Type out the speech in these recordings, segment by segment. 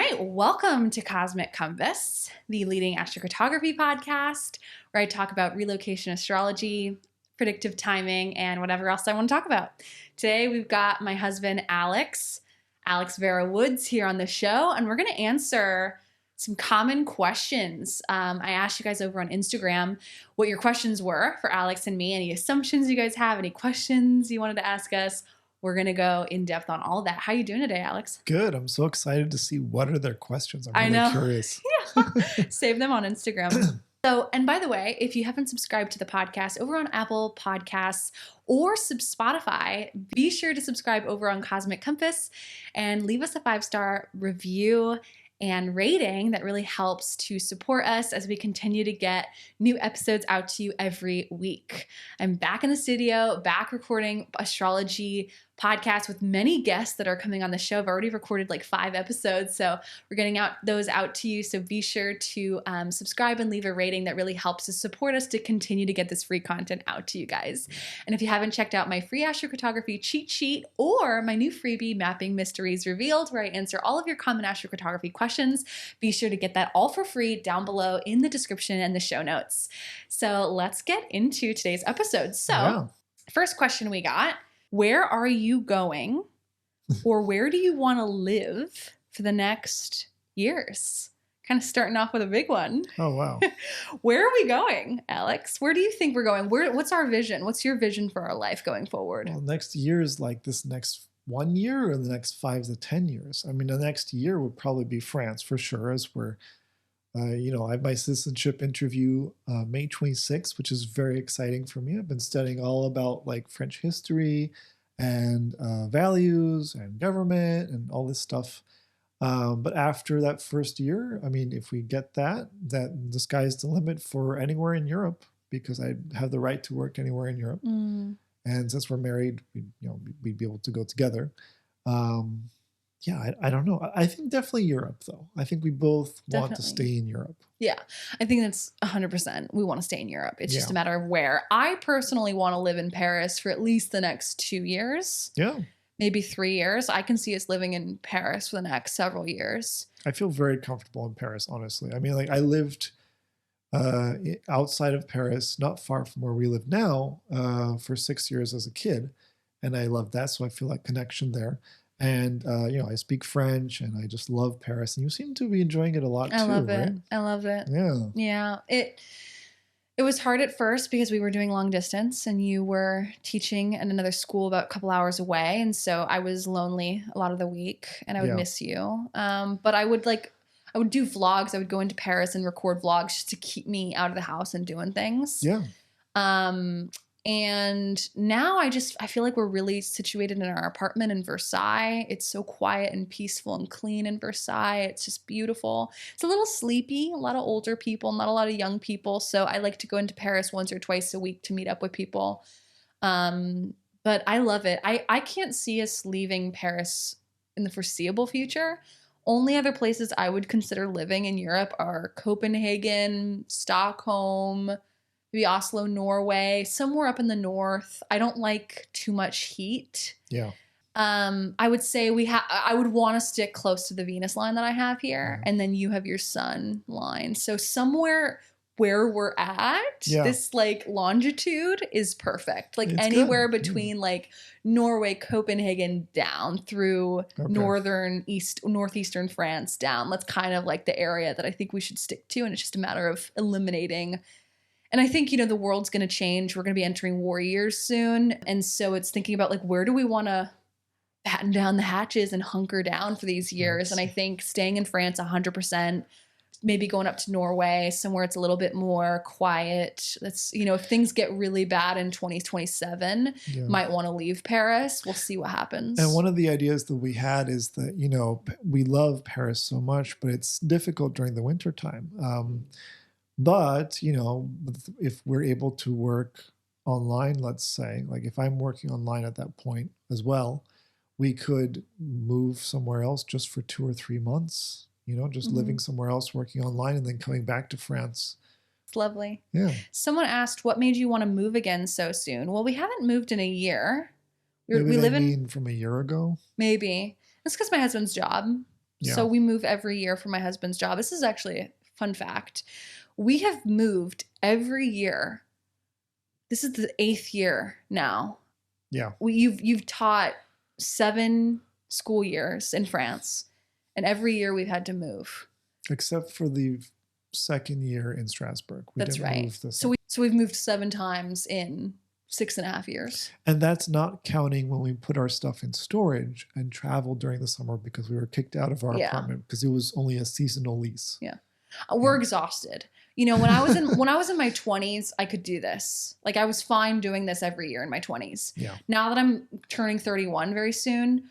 right, welcome to Cosmic Compass, the leading astrocartography podcast, where I talk about relocation astrology, predictive timing, and whatever else I want to talk about. Today, we've got my husband, Alex Vera Woods, here on the show, and we're going to answer some common questions. I asked you guys over on Instagram what your questions were for Alex and me, any assumptions you guys have, any questions you wanted to ask us. We're going to go in depth on all of that. How are you doing today, Alex? Good. I'm so excited to see what are their questions. I'm really curious. Yeah. Save them on Instagram. So, and by the way, if you haven't subscribed to the podcast over on Apple Podcasts or Spotify, be sure to subscribe over on Cosmic Compass and leave us a 5-star review and rating. That really helps to support us as we continue to get new episodes out to you every week. I'm back in the studio, back recording astrology podcasts with many guests that are coming on the show. I've already recorded like 5 episodes, so we're getting those out to you. So be sure to subscribe and leave a rating. That really helps to support us to continue to get this free content out to you guys. And if you haven't checked out my free astrocartography cheat sheet or my new freebie, Mapping Mysteries Revealed, where I answer all of your common astrocartography questions, be sure to get that all for free down below in the description and the show notes. So let's get into today's episode. So First question we got: where are you going, or where do you want to live for the next years? Kind of starting off with a big one. Oh, wow. Where are we going, Alex? Where do you think we're going? What's our vision? What's your vision for our life going forward? Well, next year is like this next 1 year or the next 5 to 10 years? I mean, the next year would probably be France for sure, as we're, I have my citizenship interview May 26th, which is very exciting for me. I've been studying all about like French history and values and government and all this stuff. But after that first year, I mean, if we get that the sky's the limit for anywhere in Europe, because I have the right to work anywhere in Europe. And since we're married, we'd be able to go together. I don't know. I think definitely Europe, though. I think we both want to stay in Europe. Yeah, I think that's 100%. We want to stay in Europe. It's just a matter of where. I personally want to live in Paris for at least the next 2 years. Yeah. Maybe 3 years. I can see us living in Paris for the next several years. I feel very comfortable in Paris, honestly. I mean, like I lived outside of Paris, not far from where we live now, for 6 years as a kid. And I loved that. So I feel like connection there. And, I speak French and I just love Paris. And you seem to be enjoying it a lot too, I love it. Right? I love it. Yeah. Yeah. It was hard at first because we were doing long distance and you were teaching at another school about a couple hours away. And so I was lonely a lot of the week and I would miss you. But I would do vlogs. I would go into Paris and record vlogs just to keep me out of the house and doing things. Yeah. And now I feel like we're really situated in our apartment in Versailles. It's so quiet and peaceful and clean in Versailles. It's just beautiful. It's a little sleepy, a lot of older people, not a lot of young people. So I like to go into Paris once or twice a week to meet up with people. But I love it. I can't see us leaving Paris in the foreseeable future. Only other places I would consider living in Europe are Copenhagen, Stockholm, maybe Oslo, Norway, somewhere up in the north. I don't like too much heat. Yeah. I would say I would want to stick close to the Venus line that I have here, and then you have your sun line. So somewhere where we're at, this like longitude is perfect. Like it's anywhere between like Norway, Copenhagen down through northeastern France down. That's kind of like the area that I think we should stick to, and it's just a matter of eliminating. And I think, the world's going to change. We're going to be entering war years soon. And so it's thinking about like, where do we want to batten down the hatches and hunker down for these years? And I think staying in France 100%, maybe going up to Norway, somewhere it's a little bit more quiet. That's, if things get really bad in 2027, might want to leave Paris. We'll see what happens. And one of the ideas that we had is that, we love Paris so much, but it's difficult during the winter time. But, if we're able to work online, let's say, like if I'm working online at that point as well, we could move somewhere else just for 2 or 3 months, just living somewhere else, working online, and then coming back to France. It's lovely. Yeah. Someone asked, what made you want to move again so soon? Well, we haven't moved in a year. We live in from a year ago. Maybe. It's because my husband's job. So Yeah. we move every year for my husband's job. This is actually a fun fact. We have moved every year. This is the 8th year now. Yeah. You've taught 7 school years in France, and every year we've had to move. Except for the second year in Strasbourg. That's right. So we've moved 7 times in 6.5 years. And that's not counting when we put our stuff in storage and traveled during the summer because we were kicked out of our apartment because it was only a seasonal lease. Yeah. We're exhausted. You know, when I was in my 20s, I could do this. Like I was fine doing this every year in my 20s. Yeah. Now that I'm turning 31 very soon,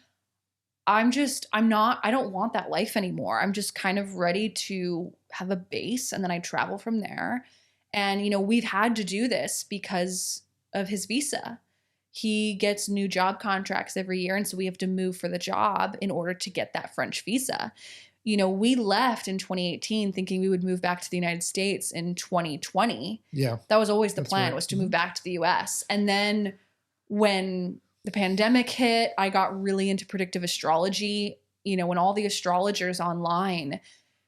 I don't want that life anymore. I'm just kind of ready to have a base and then I travel from there. And, you know, we've had to do this because of his visa. He gets new job contracts every year. And so we have to move for the job in order to get that French visa. You know, we left in 2018 thinking we would move back to the United States in 2020. Yeah. That was always the plan, right. was to move back to the US. And then when the pandemic hit, I got really into predictive astrology. You know, when all the astrologers online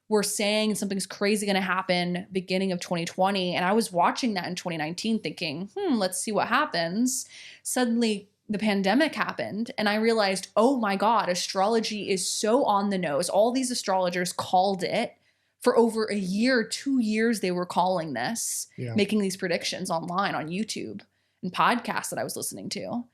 were saying something's crazy going to happen beginning of 2020. And I was watching that in 2019 thinking, let's see what happens. Suddenly the pandemic happened and I realized, oh my God, astrology is so on the nose. All these astrologers called it for over a year, 2 years. They were calling this, making these predictions online on YouTube and podcasts that I was listening to.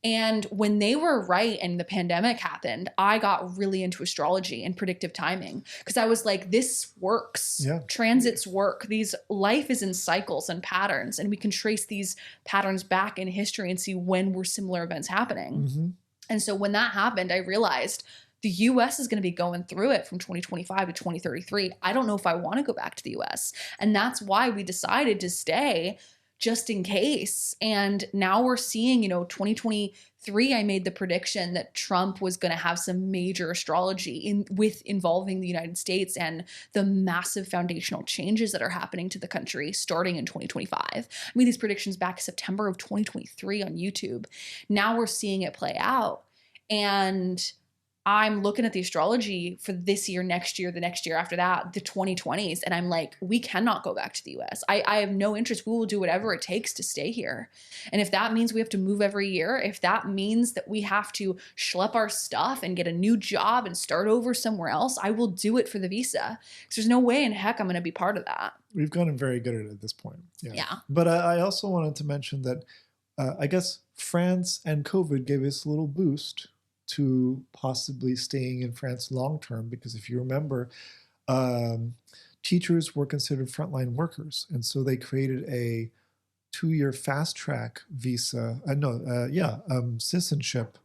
And when they were right and the pandemic happened, I got really into astrology and predictive timing because I was like, this works. Yeah. Transits work. Life is in cycles and patterns, and we can trace these patterns back in history and see when were similar events happening. Mm-hmm. And so when that happened, I realized the US is going to be going through it from 2025 to 2033. I don't know if I want to go back to the US. And that's why we decided to stay just in case. And now we're seeing, 2023, I made the prediction that Trump was going to have some major astrology involving the United States and the massive foundational changes that are happening to the country starting in 2025. I made these predictions back September of 2023 on YouTube. Now we're seeing it play out. And I'm looking at the astrology for this year, next year, the next year after that, the 2020s. And I'm like, we cannot go back to the US. I have no interest. We will do whatever it takes to stay here. And if that means we have to move every year, if that means that we have to schlep our stuff and get a new job and start over somewhere else, I will do it for the visa. Because there's no way in heck I'm going to be part of that. We've gotten very good at it at this point. Yeah. But I also wanted to mention that I guess France and COVID gave us a little boost to possibly staying in France long term, because if you remember, teachers were considered frontline workers, and so they created a 2-year fast track visa, citizenship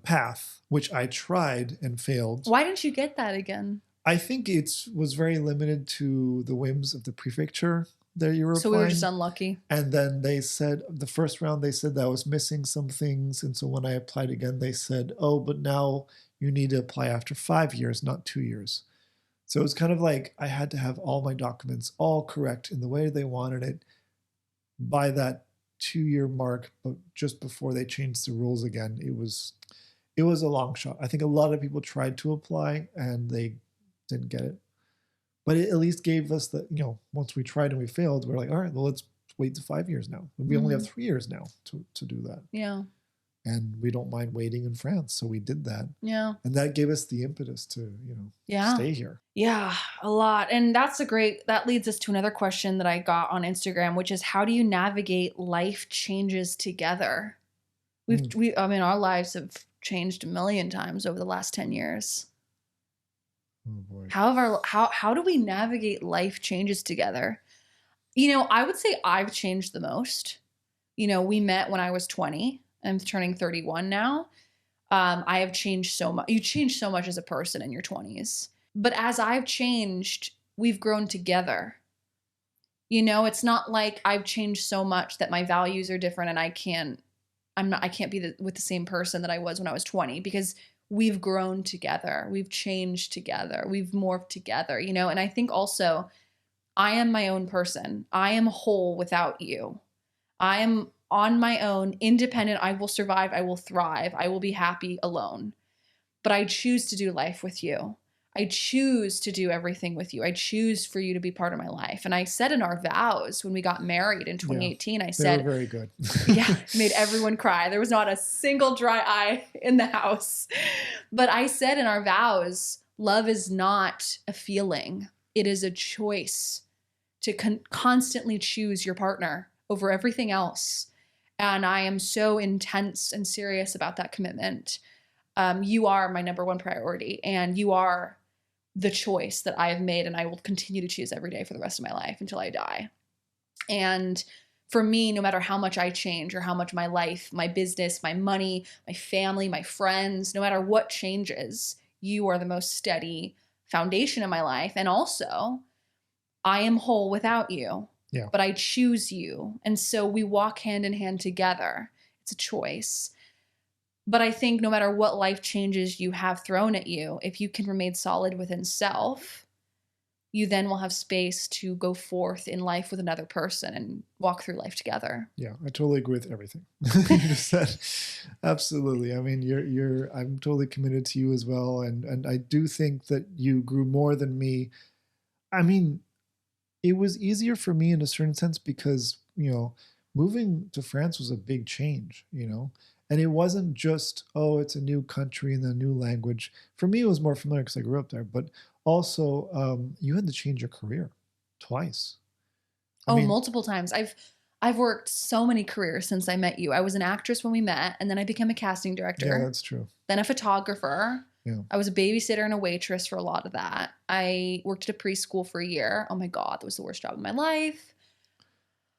path, which I tried and failed. Why didn't you get that again? I think it was very limited to the whims of the prefecture that you were applying. So we were just unlucky. And then they said, the first round, they said that I was missing some things. And so when I applied again, they said, oh, but now you need to apply after 5 years, not 2 years. So it was kind of like I had to have all my documents all correct in the way they wanted it by that 2-year mark. But just before they changed the rules again, it was a long shot. I think a lot of people tried to apply and they didn't get it. But it at least gave us once we tried and we failed, we're like, all right, well, let's wait to 5 years now. We only have 3 years now to do that. Yeah. And we don't mind waiting in France. So we did that. Yeah. And that gave us the impetus to, stay here. Yeah, a lot. And that leads us to another question that I got on Instagram, which is, how do you navigate life changes together? Our lives have changed a million times over the last 10 years. Oh boy. How do we navigate life changes together? I would say I've changed the most. We met when I was 20. I'm turning 31 now. I have changed so much. You change so much as a person in your 20s. But as I've changed, we've grown together. It's not like I've changed so much that my values are different and I can't be with the same person that I was when I was 20, because we've grown together. We've changed together. We've morphed together, and I think also I am my own person. I am whole without you. I am on my own, independent. I will survive. I will thrive. I will be happy alone. but I choose to do life with you. I choose to do everything with you. I choose for you to be part of my life. And I said in our vows when we got married in 2018, I They said, were very good. yeah, made everyone cry. There was not a single dry eye in the house. But I said in our vows, love is not a feeling. It is a choice to constantly choose your partner over everything else. And I am so intense and serious about that commitment. You are my number one priority, and you are the choice that I have made, and I will continue to choose every day for the rest of my life until I die. And for me, no matter how much I change or how much my life, my business, my money, my family, my friends, no matter what changes, you are the most steady foundation of my life. And also, I am whole without you, but I choose you. And so we walk hand in hand together. It's a choice. But I think no matter what life changes you have thrown at you, if you can remain solid within self, you then will have space to go forth in life with another person and walk through life together. Yeah, I totally agree with everything you just said. Absolutely. I mean, I'm totally committed to you as well. And I do think that you grew more than me. I mean, it was easier for me in a certain sense because, moving to France was a big change, and it wasn't just, oh, it's a new country and a new language. For me, it was more familiar because I grew up there, but also you had to change your career twice. I mean, multiple times. I've worked so many careers since I met you. I was an actress when we met, and then I became a casting director. Yeah, that's true. Then a photographer. Yeah. I was a babysitter and a waitress for a lot of that. I worked at a preschool for a year. Oh my God, that was the worst job of my life.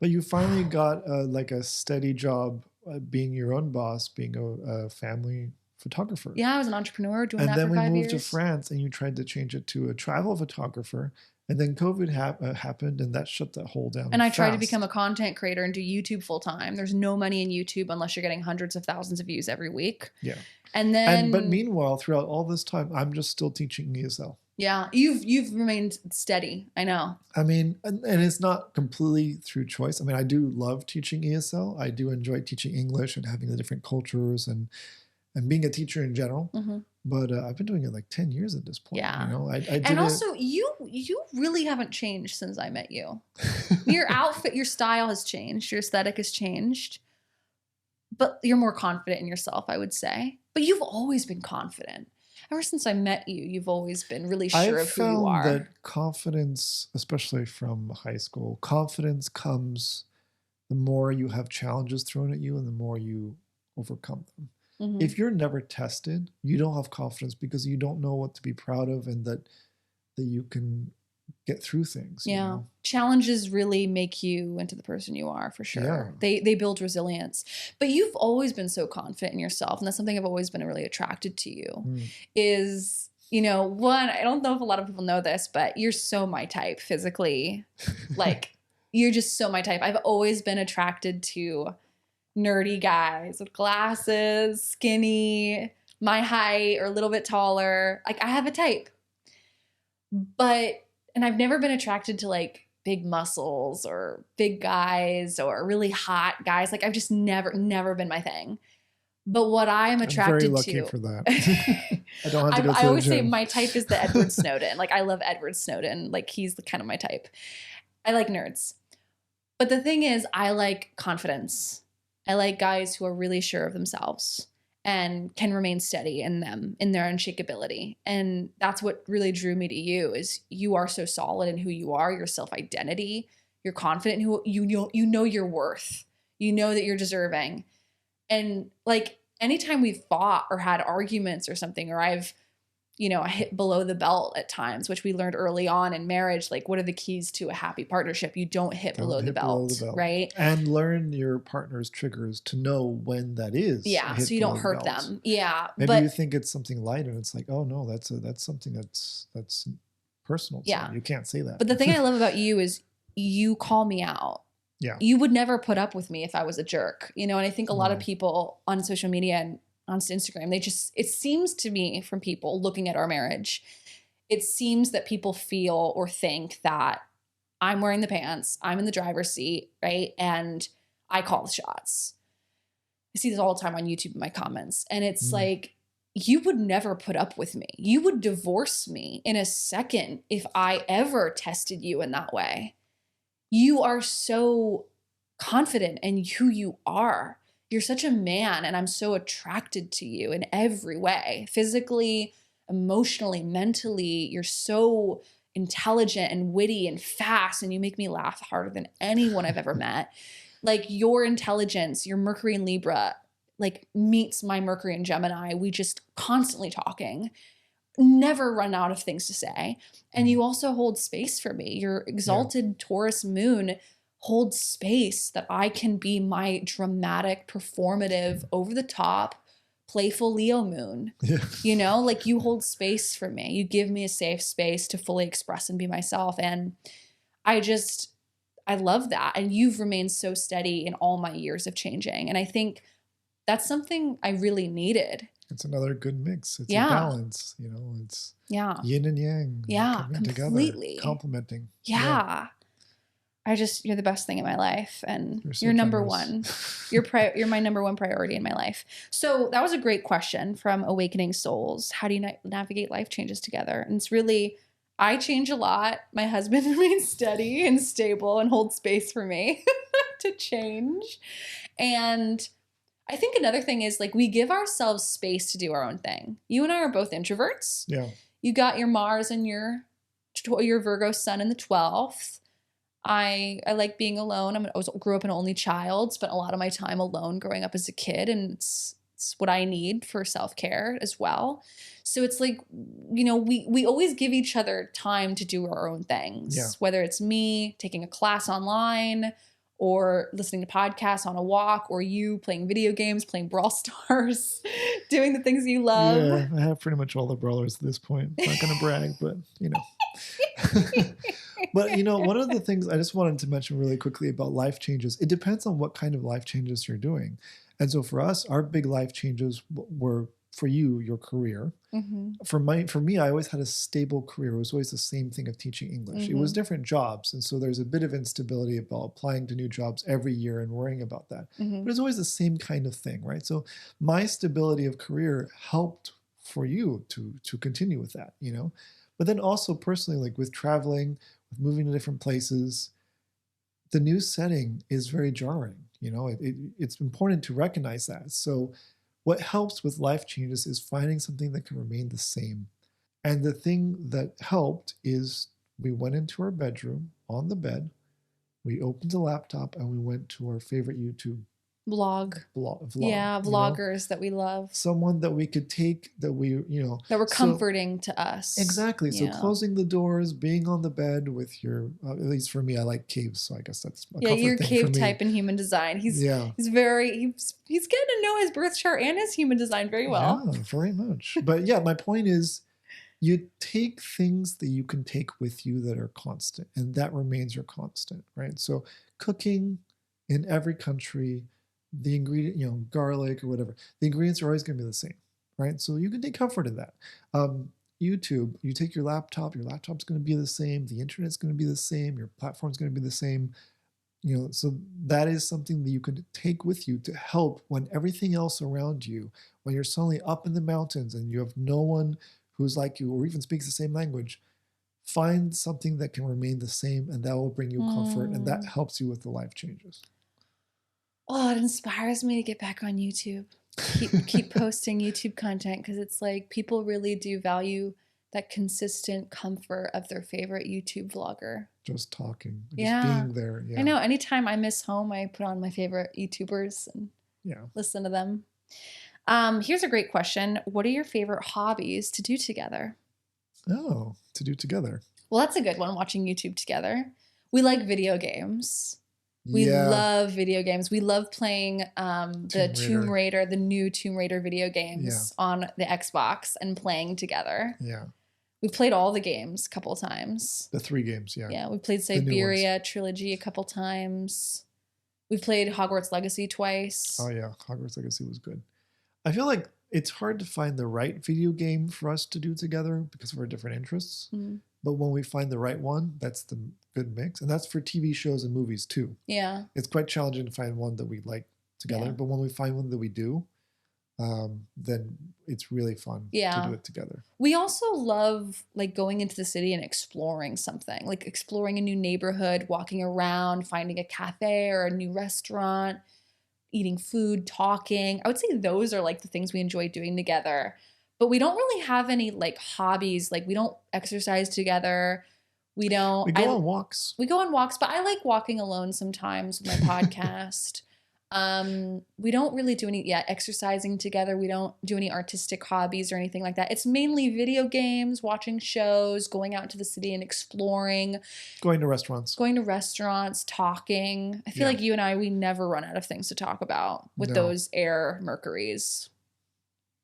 But you finally got like a steady job being your own boss, being a family photographer. Yeah, I was an entrepreneur doing that for 5 years. And then we moved to France and you tried to change it to a travel photographer. And then COVID happened and that shut that whole down. And I tried to become a content creator and do YouTube full time. There's no money in YouTube unless you're getting hundreds of thousands of views every week. Yeah. But meanwhile, throughout all this time, I'm just still teaching ESL. Yeah, you've remained steady. I know. I mean, and it's not completely through choice. I mean, I do love teaching ESL. I do enjoy teaching English and having the different cultures and being a teacher in general. Mm-hmm. But I've been doing it like 10 years at this point. Yeah. I did and also, you really haven't changed since I met you. Your outfit, your style has changed. Your aesthetic has changed. But you're more confident in yourself, I would say. But you've always been confident. Ever since I met you, you've always been really sure of who you are. I found that confidence, especially from high school, confidence comes the more you have challenges thrown at you and the more you overcome them. Mm-hmm. If you're never tested, you don't have confidence because you don't know what to be proud of and that you can get through things. Yeah. Challenges really make you into the person you are, for sure. Yeah. They build resilience. But you've always been so confident in yourself. And that's something I've always been really attracted to you is, one, I don't know if a lot of people know this, but you're so my type physically. Like, you're just so my type. I've always been attracted to nerdy guys with glasses, skinny, my height or a little bit taller. Like, I have a type. And I've never been attracted to like big muscles or big guys or really hot guys. Like, I've just never been my thing. But what I am attracted to. I'm very lucky for that. I don't have to go to the gym. I always say my type is the Edward Snowden. Like, I love Edward Snowden. Like, he's kind of my type. I like nerds. But the thing is, I like confidence. I like guys who are really sure of themselves and can remain steady in their unshakability. And that's what really drew me to you is you are so solid in who you are, your self-identity. You're confident in who you know your worth. You know that you're deserving. And like anytime we've fought or had arguments or something, or I've, I hit below the belt at times, which we learned early on in marriage. Like, what are the keys to a happy partnership? You don't hit below the belt, right? And learn your partner's triggers to know when that is. Yeah, so you don't hurt them. Yeah, maybe you think it's something light, and it's like, oh no, that's something that's personal. Yeah, so you can't say that. But the thing I love about you is you call me out. Yeah, you would never put up with me if I was a jerk. And I think a lot of people on social media and on Instagram, it seems to me from people looking at our marriage, it seems that people feel or think that I'm wearing the pants, I'm in the driver's seat, right? And I call the shots. I see this all the time on YouTube in my comments. And it's like, you would never put up with me. You would divorce me in a second if I ever tested you in that way. You are so confident in who you are. You're such a man, and I'm so attracted to you in every way. Physically, emotionally, mentally, you're so intelligent and witty and fast, and you make me laugh harder than anyone I've ever met. Like, your intelligence, your Mercury and Libra, like, meets my Mercury and Gemini. We just constantly talking, never run out of things to say. And you also hold space for me. Your exalted Taurus moon holds space that I can be my dramatic, performative, over the top, playful Leo moon. Yeah. You know, like, you hold space for me. You give me a safe space to fully express and be myself. And I love that. And you've remained so steady in all my years of changing. And I think that's something I really needed. It's another good mix. It's Yeah. a balance, you know, it's yin and yang coming completely together, complementing. Yeah. You're the best thing in my life, and You're so you're number generous. one. You're my number one priority in my life. So that was a great question from Awakening Souls. How do you navigate life changes together? And it's really, I change a lot. My husband remains steady and stable and holds space for me to change. And I think another thing is, like, we give ourselves space to do our own thing. You and I are both introverts. Yeah. You got your Mars and your Virgo sun in the 12th. I like being alone. I grew up an only child, spent a lot of my time alone growing up as a kid, and it's what I need for self-care as well. So it's like, you know, we always give each other time to do our own things, whether it's me taking a class online or listening to podcasts on a walk, or you playing video games, playing Brawl Stars, doing the things you love. Yeah, I have pretty much all the brawlers at this point. Not going to brag, but, you know. But, you know, one of the things I just wanted to mention really quickly about life changes, it depends on what kind of life changes you're doing. And so for us, our big life changes were, for you, your career. Mm-hmm. For me, I always had a stable career. It was always the same thing of teaching English. Mm-hmm. It was different jobs. And so there's a bit of instability about applying to new jobs every year and worrying about that. Mm-hmm. But it's always the same kind of thing, right? So my stability of career helped for you to continue with that, you know? But then also personally, like with traveling, with moving to different places, the new setting is very jarring. You know, it's important to recognize that. So what helps with life changes is finding something that can remain the same. And the thing that helped is we went into our bedroom on the bed, we opened the laptop, and we went to our favorite YouTube vlog. Yeah, vloggers that we love. Someone that we could take, that we, you know. That were comforting to us. Exactly. So closing the doors, being on the bed with your, at least for me, I like caves. So I guess that's a comfort you're thing cave for me. type in human design. He's getting to know his birth chart and his human design very well. Yeah, very much. But yeah, my point is, you take things that you can take with you that are constant, and that remains your constant, right? So cooking in every country, the ingredient, you know, garlic or whatever, the ingredients are always going to be the same, right? So you can take comfort in that. YouTube, you take your laptop's going to be the same, the internet's going to be the same, your platform's going to be the same, you know, so that is something that you can take with you to help when everything else around you, when you're suddenly up in the mountains and you have no one who's like you or even speaks the same language. Find something that can remain the same, and that will bring you comfort, and that helps you with the life changes. Oh, it inspires me to get back on YouTube. Keep posting YouTube content, because it's like people really do value that consistent comfort of their favorite YouTube vlogger. Just talking, just being there. Yeah. I know. Anytime I miss home, I put on my favorite YouTubers and listen to them. Here's a great question. What are your favorite hobbies to do together? Oh, to do together. Well, that's a good one, watching YouTube together. We like video games. We love video games. We love playing the new Tomb Raider video games on the Xbox and playing together. Yeah. We've played all the games a couple of times. The 3 games, yeah. Yeah, we played Siberia Trilogy a couple times. We've played Hogwarts Legacy twice. Oh, yeah. Hogwarts Legacy was good. I feel like it's hard to find the right video game for us to do together because of our different interests. Mm-hmm. But when we find the right one, that's the good mix. And that's for TV shows and movies too. Yeah. It's quite challenging to find one that we like together. Yeah. But when we find one that we do, then it's really fun to do it together. We also love like going into the city and exploring something, like exploring a new neighborhood, walking around, finding a cafe or a new restaurant, eating food, talking. I would say those are like the things we enjoy doing together. But we don't really have any like hobbies. Like we don't exercise together. We don't. We go on walks. We go on walks, but I like walking alone sometimes with my podcast. We don't really do any exercising together. We don't do any artistic hobbies or anything like that. It's mainly video games, watching shows, going out to the city and exploring, going to restaurants, talking. I feel like you and I, we never run out of things to talk about with those air Mercuries.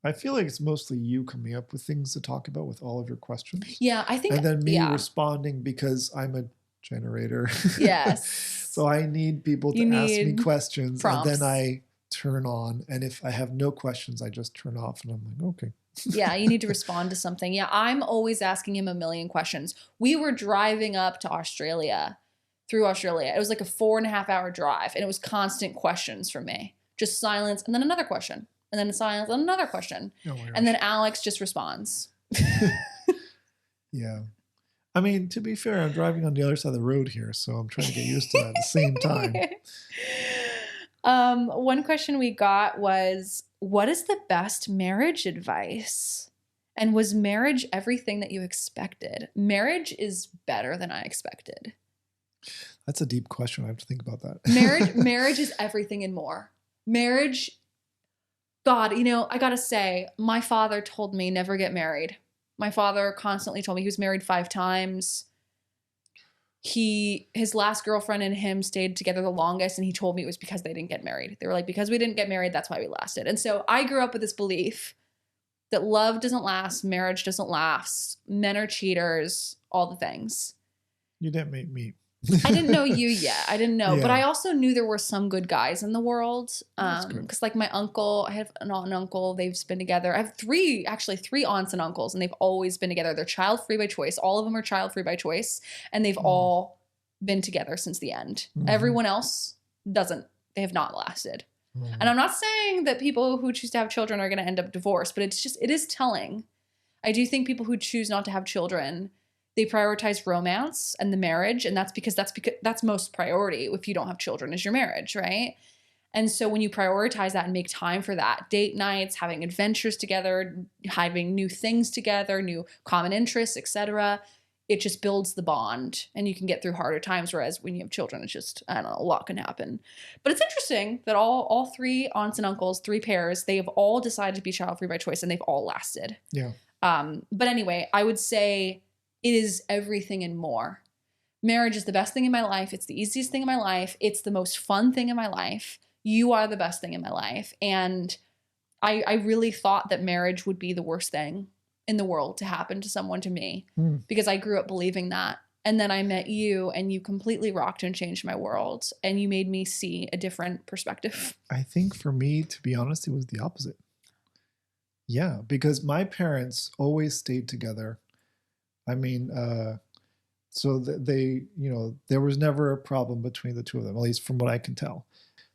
I feel like it's mostly you coming up with things to talk about with all of your questions. Yeah, I think. And then me responding because I'm a generator. Yes. So I need people to ask me questions prompts. And then I turn on. And if I have no questions, I just turn off and I'm like, okay. Yeah, you need to respond to something. Yeah, I'm always asking him a million questions. We were driving up to through Australia. It was like a 4.5 hour drive and it was constant questions from me. Just silence and then another question. And then silence and another question. Oh and then Alex just responds. Yeah. I mean, to be fair, I'm driving on the other side of the road here, so I'm trying to get used to that at the same time. One question we got was, what is the best marriage advice? And was marriage everything that you expected? Marriage is better than I expected. That's a deep question. I have to think about that. Marriage is everything and more. Marriage, God, I got to say, my father told me never get married. My father constantly told me he was married 5 times. His last girlfriend and him stayed together the longest, and he told me it was because they didn't get married. They were like, because we didn't get married, that's why we lasted. And so I grew up with this belief that love doesn't last, marriage doesn't last, men are cheaters, all the things. You didn't make me. I didn't know you yet. I didn't know. Yeah. But I also knew there were some good guys in the world. Because like my uncle, I have an aunt and uncle. They've been together. I have 3 aunts and uncles, and they've always been together. They're child-free by choice. All of them are child-free by choice. And they've all been together since the end. Mm-hmm. Everyone else doesn't. They have not lasted. Mm-hmm. And I'm not saying that people who choose to have children are going to end up divorced, but it is telling. I do think people who choose not to have children, they prioritize romance and the marriage, and that's most priority if you don't have children is your marriage, right? And so when you prioritize that and make time for that, date nights, having adventures together, having new things together, new common interests, etc., it just builds the bond and you can get through harder times. Whereas when you have children, it's just, I don't know, a lot can happen. But it's interesting that all 3 aunts and uncles, 3 pairs, they have all decided to be child-free by choice and they've all lasted. Yeah. But anyway, I would say it is everything and more. Marriage is the best thing in my life. It's the easiest thing in my life. It's the most fun thing in my life. You are the best thing in my life. And I really thought that marriage would be the worst thing in the world to happen to someone, to me, because I grew up believing that. And then I met you and you completely rocked and changed my world. And you made me see a different perspective. I think for me, to be honest, it was the opposite. Yeah, because my parents always stayed together. I mean, so they, there was never a problem between the two of them, at least from what I can tell.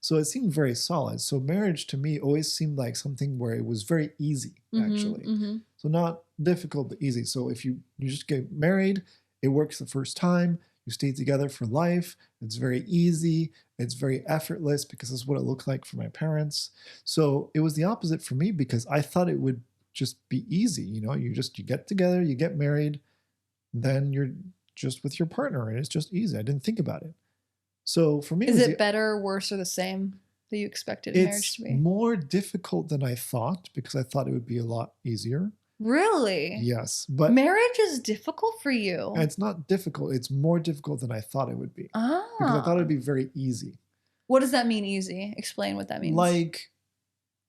So it seemed very solid. So marriage to me always seemed like something where it was very easy, actually. Mm-hmm. So not difficult, but easy. So if you just get married, it works the first time. You stay together for life. It's very easy. It's very effortless because that's what it looked like for my parents. So it was the opposite for me because I thought it would just be easy. You get together, you get married, then you're just with your partner and it's just easy. I didn't think about it. So for me, is it better, worse, or the same that you expected marriage to be? It's more difficult than I thought because I thought it would be a lot easier. Really? Yes. But marriage is difficult for you. And it's not difficult. It's more difficult than I thought it would be. Because I thought it would be very easy. What does that mean, easy? Explain what that means. Like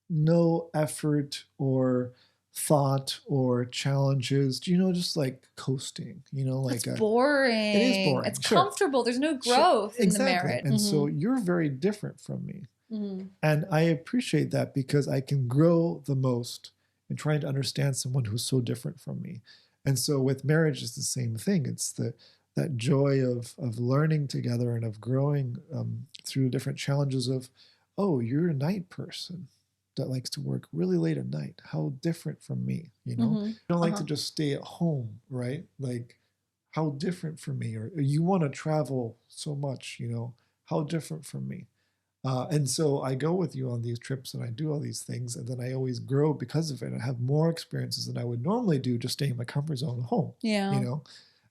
no effort or thought or challenges, just like coasting, like it's boring. It is boring. It's comfortable. There's no growth in the marriage. And so you're very different from me. Mm-hmm. And I appreciate that because I can grow the most in trying to understand someone who's so different from me. And so with marriage, it's the same thing. It's that joy of learning together and of growing through different challenges of, oh, you're a night person. that likes to work really late at night. How different from me, you know? Mm-hmm. You don't like Uh-huh. to just stay at home, right? Like, how different from me. Or you want to travel so much, you know? How different from me. And so I go with you on these trips and I do all these things, and then I always grow because of it. I have more experiences than I would normally do just staying in my comfort zone at home, you Yeah. know?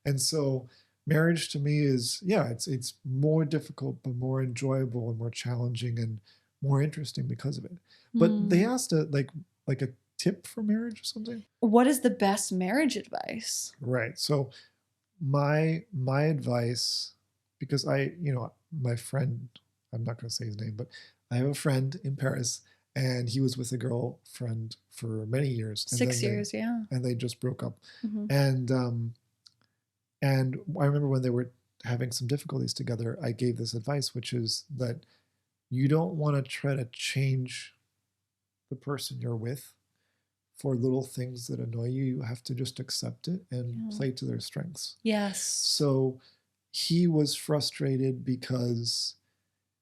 And so marriage to me is, yeah, it's more difficult, but more enjoyable and more challenging and more interesting because of it. But they Hmm. asked like a tip for marriage or something. What is the best marriage advice? Right. So my advice, because my friend, I'm not going to say his name, but I have a friend in Paris, and he was with a girlfriend for many years, and then 6 years, yeah. they just broke up, Mm-hmm. and I remember when they were having some difficulties together, I gave this advice, which is that you don't want to try to change the person you're with for little things that annoy you. You have to just accept it and Yeah. play to their strengths. Yes. So he was frustrated because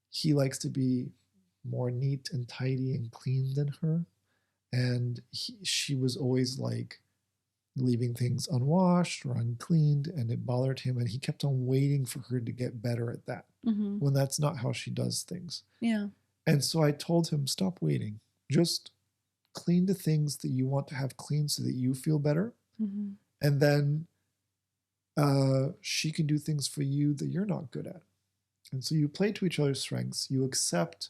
he likes to be more neat and tidy and clean than her. And she was always like leaving things unwashed or uncleaned, and it bothered him. And he kept on waiting for her to get better at that Mm-hmm. when that's not how she does things. Yeah. And so I told him, stop waiting. Just clean the things that you want to have clean so that you feel better. Mm-hmm. And then she can do things for you that you're not good at. And so you play to each other's strengths. You accept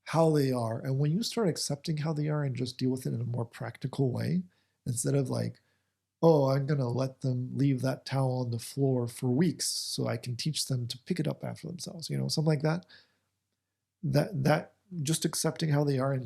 how they are. And when you start accepting how they are and just deal with it in a more practical way, instead of like, oh, I'm going to let them leave that towel on the floor for weeks so I can teach them to pick it up after themselves, something like that. That just accepting how they are and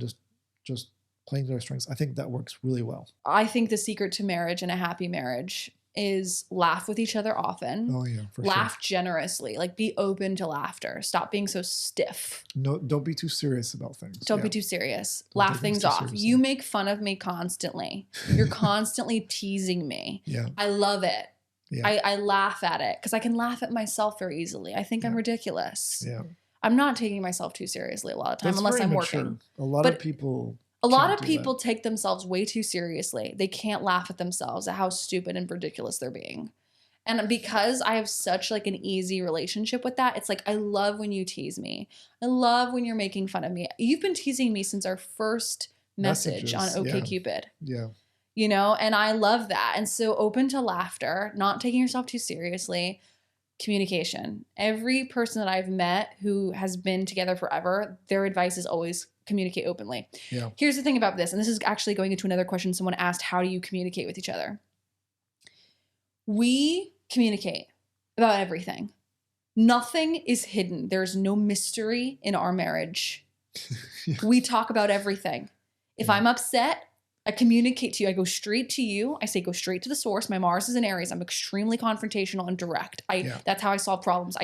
just playing to their strengths, I think that works really well. I think the secret to marriage and a happy marriage is laugh with each other often. Oh yeah, for Laugh sure. generously. Like, be open to laughter. Stop being so stiff. No, don't be too serious about things. Don't be too serious. Don't Laugh take things things too off. seriously. You make fun of me constantly. You're constantly teasing me. Yeah. I love it. Yeah. I laugh at it because I can laugh at myself very easily. I think I'm Yeah. ridiculous. Yeah. I'm not taking myself too seriously a lot of time That's unless very I'm mature. working. A lot But of people a lot can't of do people take themselves way too seriously. They can't laugh at themselves at how stupid and ridiculous they're being. And because I have such like an easy relationship with that, it's like, I love when you tease me. I love when you're making fun of me. You've been teasing me since our first message on Messages, yeah. OkCupid. Yeah. And I love that. And so open to laughter, not taking yourself too seriously. Communication. Every person that I've met who has been together forever, their advice is always communicate openly. Yeah. Here's the thing about this, and this is actually going into another question someone asked: how do you communicate with each other? We communicate about everything. Nothing is hidden. There's no mystery in our marriage. Yeah. We talk about everything. If Yeah. I'm upset, I communicate to you. I go straight to you. I say go straight to the source. My Mars is in Aries. I'm extremely confrontational and direct. Yeah. That's how I solve problems.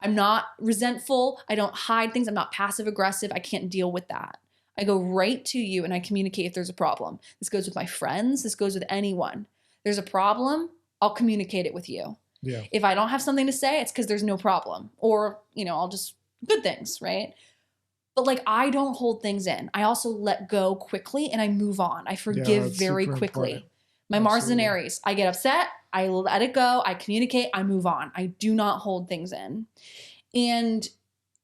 I'm not resentful. I don't hide things. I'm not passive aggressive. I can't deal with that. I go right to you and I communicate if there's a problem. This goes with my friends. This goes with anyone. There's a problem, I'll communicate it with you. Yeah. If I don't have something to say, it's because there's no problem. Or, I'll just, good things, right? But like, I don't hold things in. I also let go quickly and I move on. I forgive that's very super quickly. important. My Mars is in Absolutely. Aries. I get upset. I let it go. I communicate. I move on. I do not hold things in. And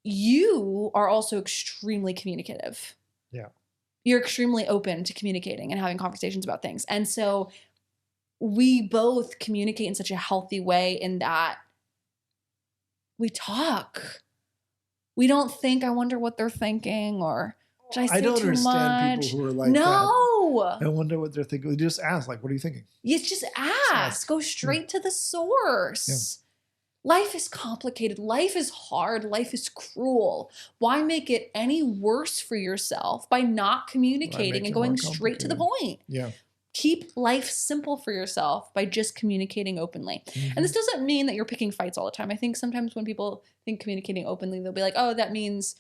you are also extremely communicative. Yeah. You're extremely open to communicating and having conversations about things. And so we both communicate in such a healthy way in that we talk. We don't think, I wonder what they're thinking, or did I say I don't too understand much? people who are like No. that. I wonder what they're thinking. You just ask, like, what are you thinking? You just ask. Go straight to the source. Life is complicated. Life is hard. Life is cruel. Why make it any worse for yourself by not communicating and going straight to the point? Yeah. Keep life simple for yourself by just communicating openly. Mm-hmm. And this doesn't mean that you're picking fights all the time. I think sometimes when people think communicating openly, they'll be like, oh, that means,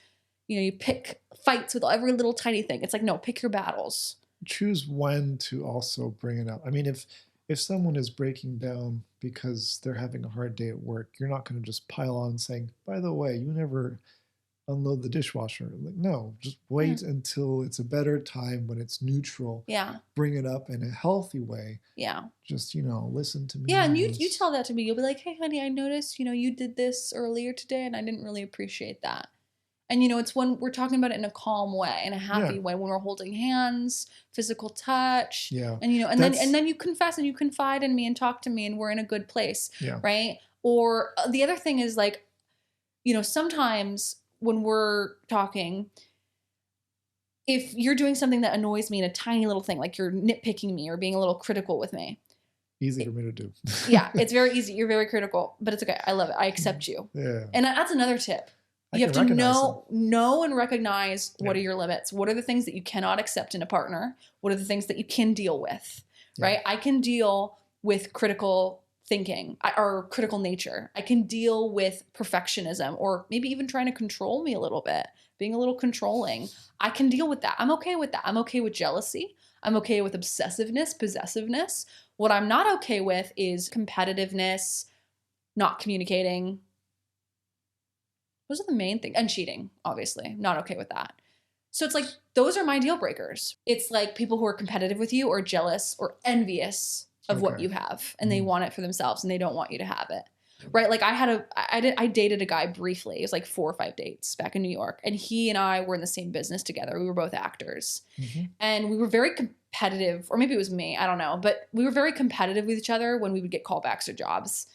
you pick fights with every little tiny thing. It's like, no, pick your battles. Choose when to also bring it up. I mean, if someone is breaking down because they're having a hard day at work, you're not going to just pile on saying, by the way, you never unload the dishwasher. Like, no, just Yeah. wait until it's a better time when it's neutral. Yeah. Bring it up in a healthy way. Yeah. Just, listen to me. Yeah, and you tell that to me. You'll be like, "Hey, honey, I noticed, you did this earlier today, and I didn't really appreciate that." And it's when we're talking about it in a calm way, in a happy Yeah. way, when we're holding hands, physical touch, Yeah. and then you confess and you confide in me and talk to me, and we're in a good place, Yeah. right? Or the other thing is like, sometimes when we're talking, if you're doing something that annoys me in a tiny little thing, like you're nitpicking me or being a little critical with me. Easy for me to do. Yeah, it's very easy. You're very critical, but it's okay. I love it. I accept you. Yeah. And that's another tip. I You have can to recognize know and recognize what Yeah. are your limits. What are the things that you cannot accept in a partner? What are the things that you can deal with, Yeah. right? I can deal with critical thinking or critical nature. I can deal with perfectionism or maybe even trying to control me a little bit, being a little controlling. I can deal with that. I'm okay with that. I'm okay with jealousy. I'm okay with obsessiveness, possessiveness. What I'm not okay with is competitiveness, not communicating. Those are the main things. And cheating, obviously. Not okay with that. So it's like, those are my deal breakers. It's like people who are competitive with you or jealous or envious of what Okay. you have, and they want it for themselves and they don't want you to have it. Right? Like I dated a guy briefly. It was like 4 or 5 dates back in New York. And he and I were in the same business together. We were both actors. Mhm. And we were very competitive, or maybe it was me, I don't know. But we were very competitive with each other when we would get callbacks or jobs.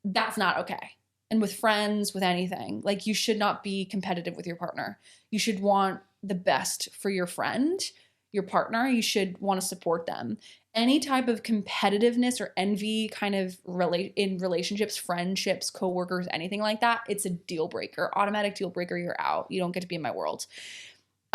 That's not okay. And with friends, with anything, like you should not be competitive with your partner. You should want the best for your friend, your partner. You should want to support them. Any type of competitiveness or envy kind of in relationships, friendships, coworkers, anything like that, it's a deal breaker, automatic deal breaker. You're out. You don't get to be in my world.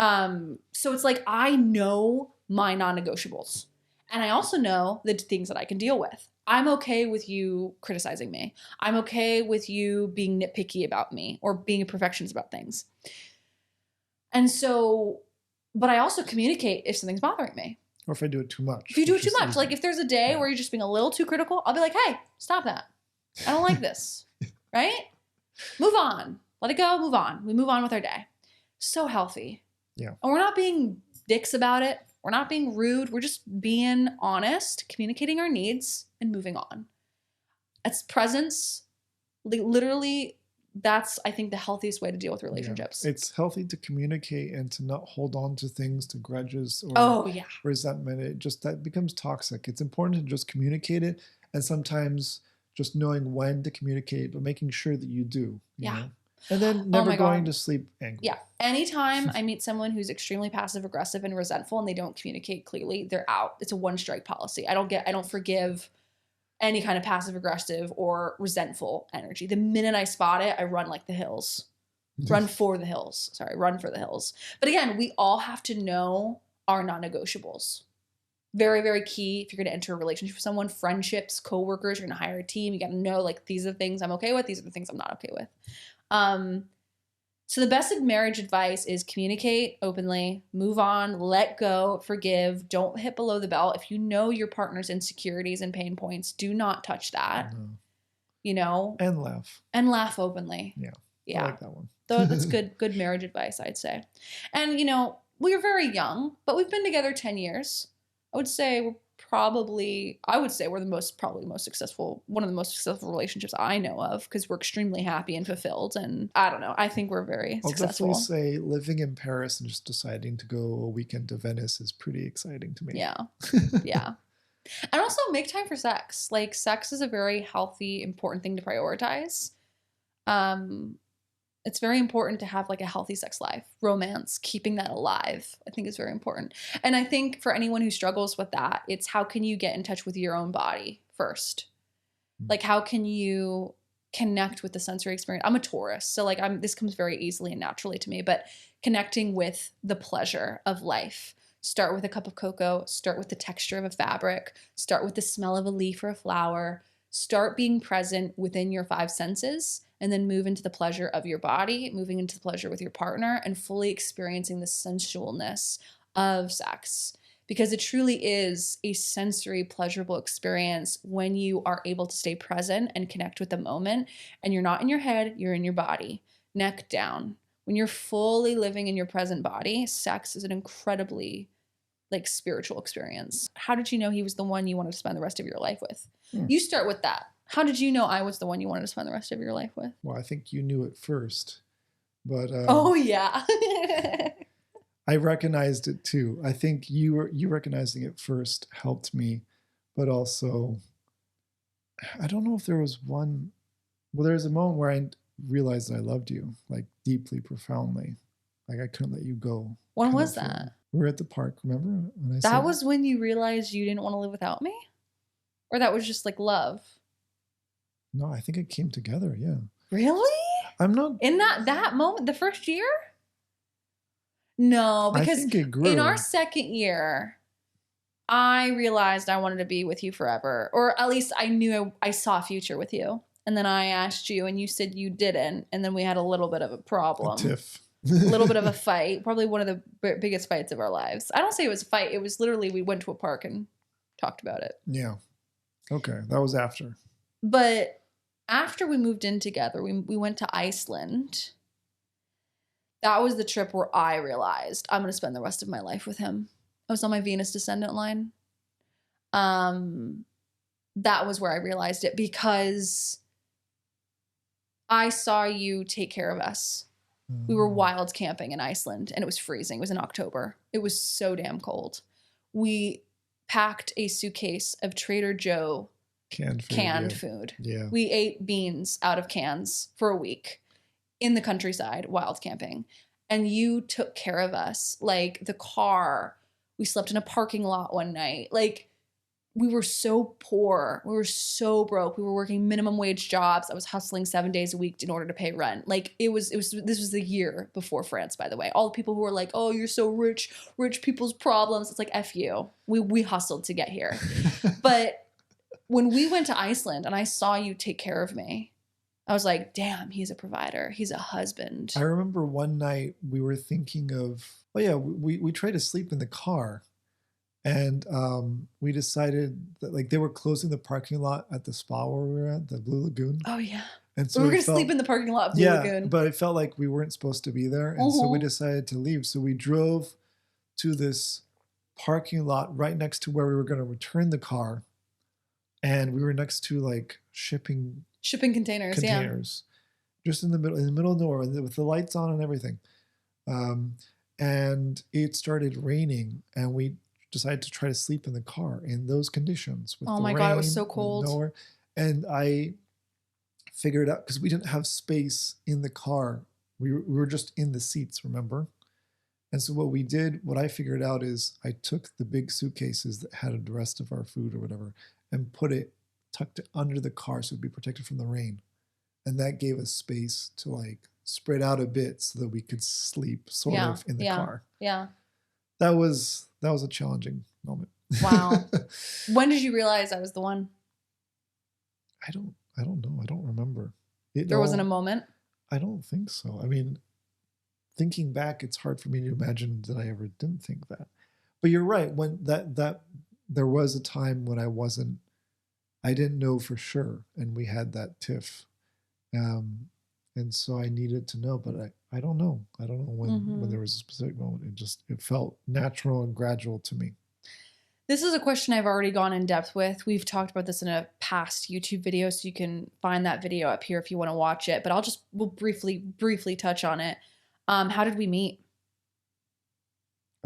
So it's like, I know my non-negotiables, and I also know the things that I can deal with. I'm okay with you criticizing me. I'm okay with you being nitpicky about me or being a perfectionist about things. And so, but I also communicate if something's bothering me. Or if I do it too much. If you do it which too is much, easy. like if there's a day where you're just being a little too critical, I'll be like, hey, stop that. I don't like this. Right? Move on. Let it go. Move on. We move on with our day. So healthy. Yeah. And we're not being dicks about it. We're not being rude. We're just being honest, communicating our needs, and moving on. It's presence. Literally, that's, I think, the healthiest way to deal with relationships. Yeah. It's healthy to communicate and to not hold on to things, to grudges or resentment. It just, that becomes toxic. It's important to just communicate it, and sometimes just knowing when to communicate, but making sure that you do. You know? And then never going to sleep angry. Yeah. Anytime I meet someone who's extremely passive aggressive and resentful and they don't communicate clearly, they're out. It's a one strike policy. I don't forgive any kind of passive aggressive or resentful energy. The minute I spot it, I run like the hills. Run for the hills. But again, we all have to know our non-negotiables. Very, very key if you're going to enter a relationship with someone, friendships, coworkers, you're going to hire a team. You got to know, like, these are the things I'm okay with. These are the things I'm not okay with. So the best marriage advice is communicate openly, move on, let go, forgive, don't hit below the belt. If you know your partner's insecurities and pain points, do not touch that. No. And laugh. And laugh openly. Yeah. I like that one. That's good marriage advice, I'd say. And, we're very young, but we've been together 10 years. I would say we're the most successful, one of the most successful relationships I know of, because we're extremely happy and fulfilled. And I don't know, I think we're very successful. I'll definitely say living in Paris and just deciding to go a weekend to Venice is pretty exciting to me. Yeah. Yeah. And also make time for sex. Like, sex is a very healthy, important thing to prioritize. It's very important to have like a healthy sex life, romance, keeping that alive, I think is very important. And I think for anyone who struggles with that, it's how can you get in touch with your own body first? Like, how can you connect with the sensory experience? I'm a Taurus, so like this comes very easily and naturally to me, but connecting with the pleasure of life. Start with a cup of cocoa, start with the texture of a fabric, start with the smell of a leaf or a flower, start being present within your 5 senses, and then move into the pleasure of your body, moving into the pleasure with your partner, and fully experiencing the sensualness of sex. Because it truly is a sensory, pleasurable experience when you are able to stay present and connect with the moment, and you're not in your head, you're in your body, neck down, when you're fully living in your present body, sex is an incredibly like spiritual experience. How did you know he was the one you wanted to spend the rest of your life with? You start with that. How did you know I was the one you wanted to spend the rest of your life with? Well, I think you knew it first, but oh yeah. I recognized it too. I think you recognizing it first helped me, but also I don't know if there was one. Well, there was a moment where I realized that I loved you, like deeply, profoundly. Like I couldn't let you go. When was that? We were at the park, remember? When that was when you realized you didn't want to live without me? Or that was just like love? No, I think it came together, yeah. Really? I'm not... In that moment, the first year? No, because I think it grew. In our second year, I realized I wanted to be with you forever. Or at least I knew I saw a future with you. And then I asked you and you said you didn't. And then we had a little bit of a problem. A tiff. A little bit of a fight. Probably one of the biggest fights of our lives. I don't say it was a fight. It was literally we went to a park and talked about it. Yeah. Okay. That was after. But after we moved in together, we went to Iceland. That was the trip where I realized I'm going to spend the rest of my life with him. I was on my Venus descendant line. That was where I realized it because I saw you take care of us. We were wild camping in Iceland and it was freezing. It was in October. It was so damn cold. We packed a suitcase of Trader Joe canned food. Yeah. We ate beans out of cans for a week in the countryside, wild camping. And you took care of us. Like the car, we slept in a parking lot one night. Like we were so poor. We were so broke. We were working minimum wage jobs. I was hustling 7 days a week in order to pay rent. Like this was the year before France, by the way. All the people who were like, oh, you're so rich people's problems. It's like, F you. We hustled to get here. But when we went to Iceland and I saw you take care of me, I was like, damn, he's a provider. He's a husband. I remember one night we were thinking of, we tried to sleep in the car. And we decided that like they were closing the parking lot at the spa where we were at, the Blue Lagoon. Oh, yeah. And so we were going to sleep in the parking lot of Blue Lagoon. But it felt like we weren't supposed to be there. And so we decided to leave. So we drove to this parking lot right next to where we were going to return the car. And we were next to like shipping containers, just in the middle of nowhere with the lights on and everything. And it started raining and we decided to try to sleep in the car in those conditions. Oh my God, it was so cold. And I figured out, because we didn't have space in the car. We were just in the seats, remember? And so what I figured out is I took the big suitcases that had the rest of our food or whatever and tucked it under the car so it'd be protected from the rain. And that gave us space to like spread out a bit so that we could sleep sort of in the car. Yeah. That was a challenging moment. Wow. When did you realize I was the one? I don't know. I don't remember. There wasn't a moment? I don't think so. I mean, thinking back, it's hard for me to imagine that I ever didn't think that. But you're right. When that there was a time when I didn't know for sure, and we had that tiff. And so I needed to know, but I don't know. I don't know when there was a specific moment. It felt natural and gradual to me. This is a question I've already gone in depth with. We've talked about this in a past YouTube video, so you can find that video up here if you want to watch it. But we'll briefly touch on it. How did we meet?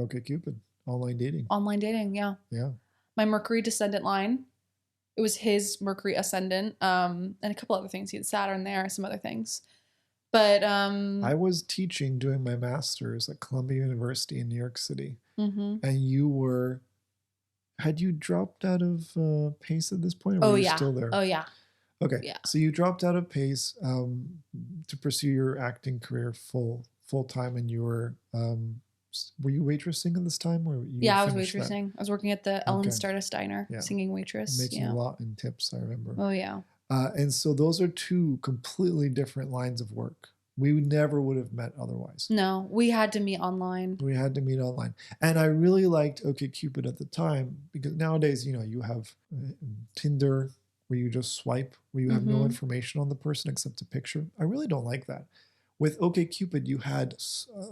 OkCupid, online dating. Online dating, yeah. Yeah. My Mercury descendant line. It was his Mercury ascendant, and a couple other things. He had Saturn there, some other things. But I was doing my master's at Columbia University in New York City. And had you dropped out of PACE at this point? Or were you still there? Oh, yeah. Okay. Yeah. So you dropped out of PACE to pursue your acting career full time, and you were you waitressing at this time? Or I was waitressing. I was working at the Ellen Stardust Diner, singing waitress. Making a lot in tips, I remember. Oh, yeah. And so those are two completely different lines of work. We never would have met otherwise. No, we had to meet online. And I really liked OkCupid at the time because nowadays, you have Tinder where you just swipe, where you have no information on the person except a picture. I really don't like that. with OkCupid, you had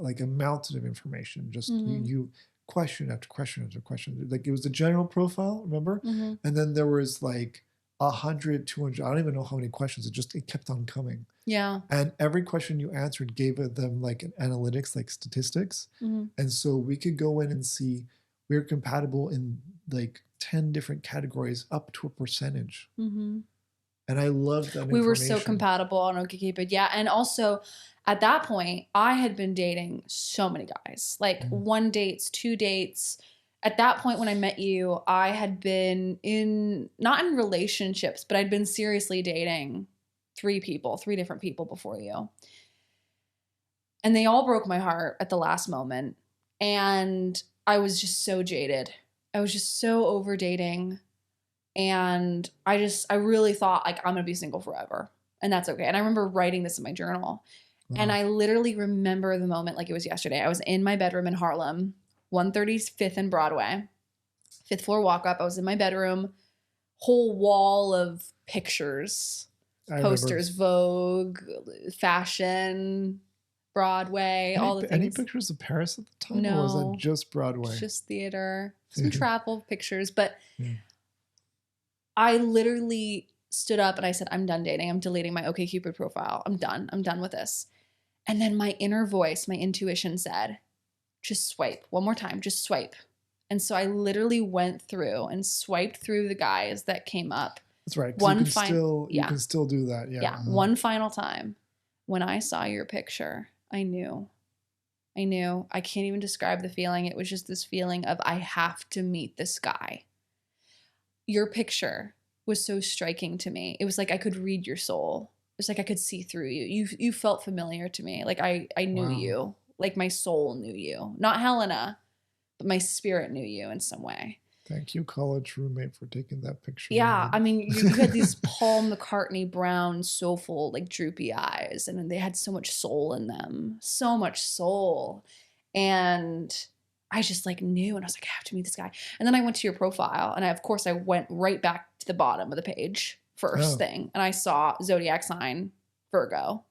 like a mountain of information. Just you question after question after question. Like it was the general profile, remember? And then there was like 100, 200. I don't even know how many questions. It kept on coming. Yeah. And every question you answered gave them like an analytics, like statistics. And so we could go in and see we're compatible in like 10 different categories up to a percentage. And I loved that we were so compatible on OkCupid. Yeah. And also at that point, I had been dating so many guys, like 1 dates, 2 dates. At that point, when I met you, I had been not in relationships, but I'd been seriously dating 3 different people before you. And they all broke my heart at the last moment. And I was just so jaded. I was just so over dating. And I really thought like, I'm going to be single forever. And that's okay. And I remember writing this in my journal. And I literally remember the moment like it was yesterday. I was in my bedroom in Harlem, 135th and Broadway, 5th floor walk up. I was in my bedroom, whole wall of pictures, posters, Vogue, fashion, Broadway, all the things. Any pictures of Paris at the time? No. Or was that just Broadway? Just theater, some travel pictures. But I literally stood up and I said, I'm done dating. I'm deleting my OkCupid profile. I'm done. I'm done with this. And then my inner voice, my intuition said, just swipe one more time, just swipe. And so I literally went through and swiped through the guys that came up. That's right. You can still do that. Yeah. Yeah. One final time. When I saw your picture, I knew. I can't even describe the feeling. It was just this feeling of I have to meet this guy. Your picture was so striking to me. It was like I could read your soul. It's like I could see through you. You felt familiar to me. Like I knew you. Like my soul knew you. Not Helena, but my spirit knew you in some way. Thank you, college roommate, for taking that picture. Yeah, I mean, you had these Paul McCartney brown, soulful, like droopy eyes, and they had so much soul in them. So much soul. And I just like knew, and I was like, I have to meet this guy. And then I went to your profile, and of course I went right back to the bottom of the page first thing, and I saw zodiac sign Virgo.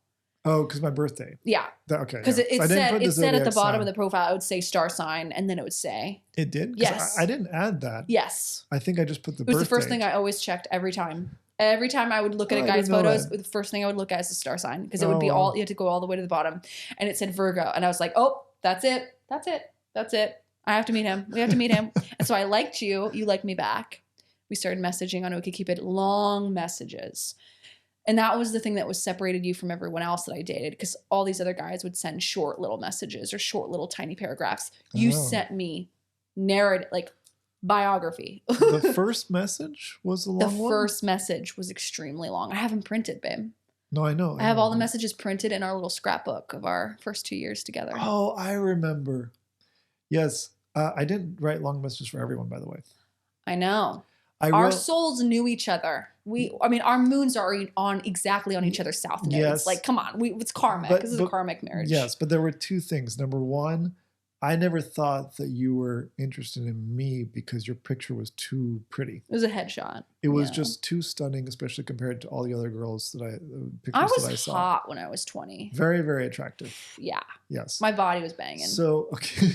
Oh, because my birthday. Yeah. Okay. Because it said at the bottom of the profile, it would say star sign, and then it would say. It did? Yes. I didn't add that. Yes. I think I just put the birthday. It was the first thing I always checked every time. Every time I would look at a guy's photos, the first thing I would look at is the star sign. Because it would be you had to go all the way to the bottom. And it said Virgo. And I was like, oh, that's it. I have to meet him. We have to meet him. And so I liked you. You liked me back. We started messaging on OkCupid, long messages. And that was the thing that was separated you from everyone else that I dated, because all these other guys would send short little messages or short little tiny paragraphs. You sent me narrative, like biography. The first message was a long one? The first message was extremely long. I have them printed, babe. No, I know. I have all the messages printed in our little scrapbook of our first 2 years together. Oh, I remember. Yes. I didn't write long messages for everyone, by the way. I know. Our souls knew each other. Our moons are exactly on each other's south nodes. Yes. Like, come on, it's karmic. This is a karmic marriage. Yes, but there were 2 things. Number one, I never thought that you were interested in me because your picture was too pretty. It was a headshot. It was just too stunning, especially compared to all the other girls that I saw. Hot when I was 20. Very, very attractive. Yeah. Yes. My body was banging. So, okay.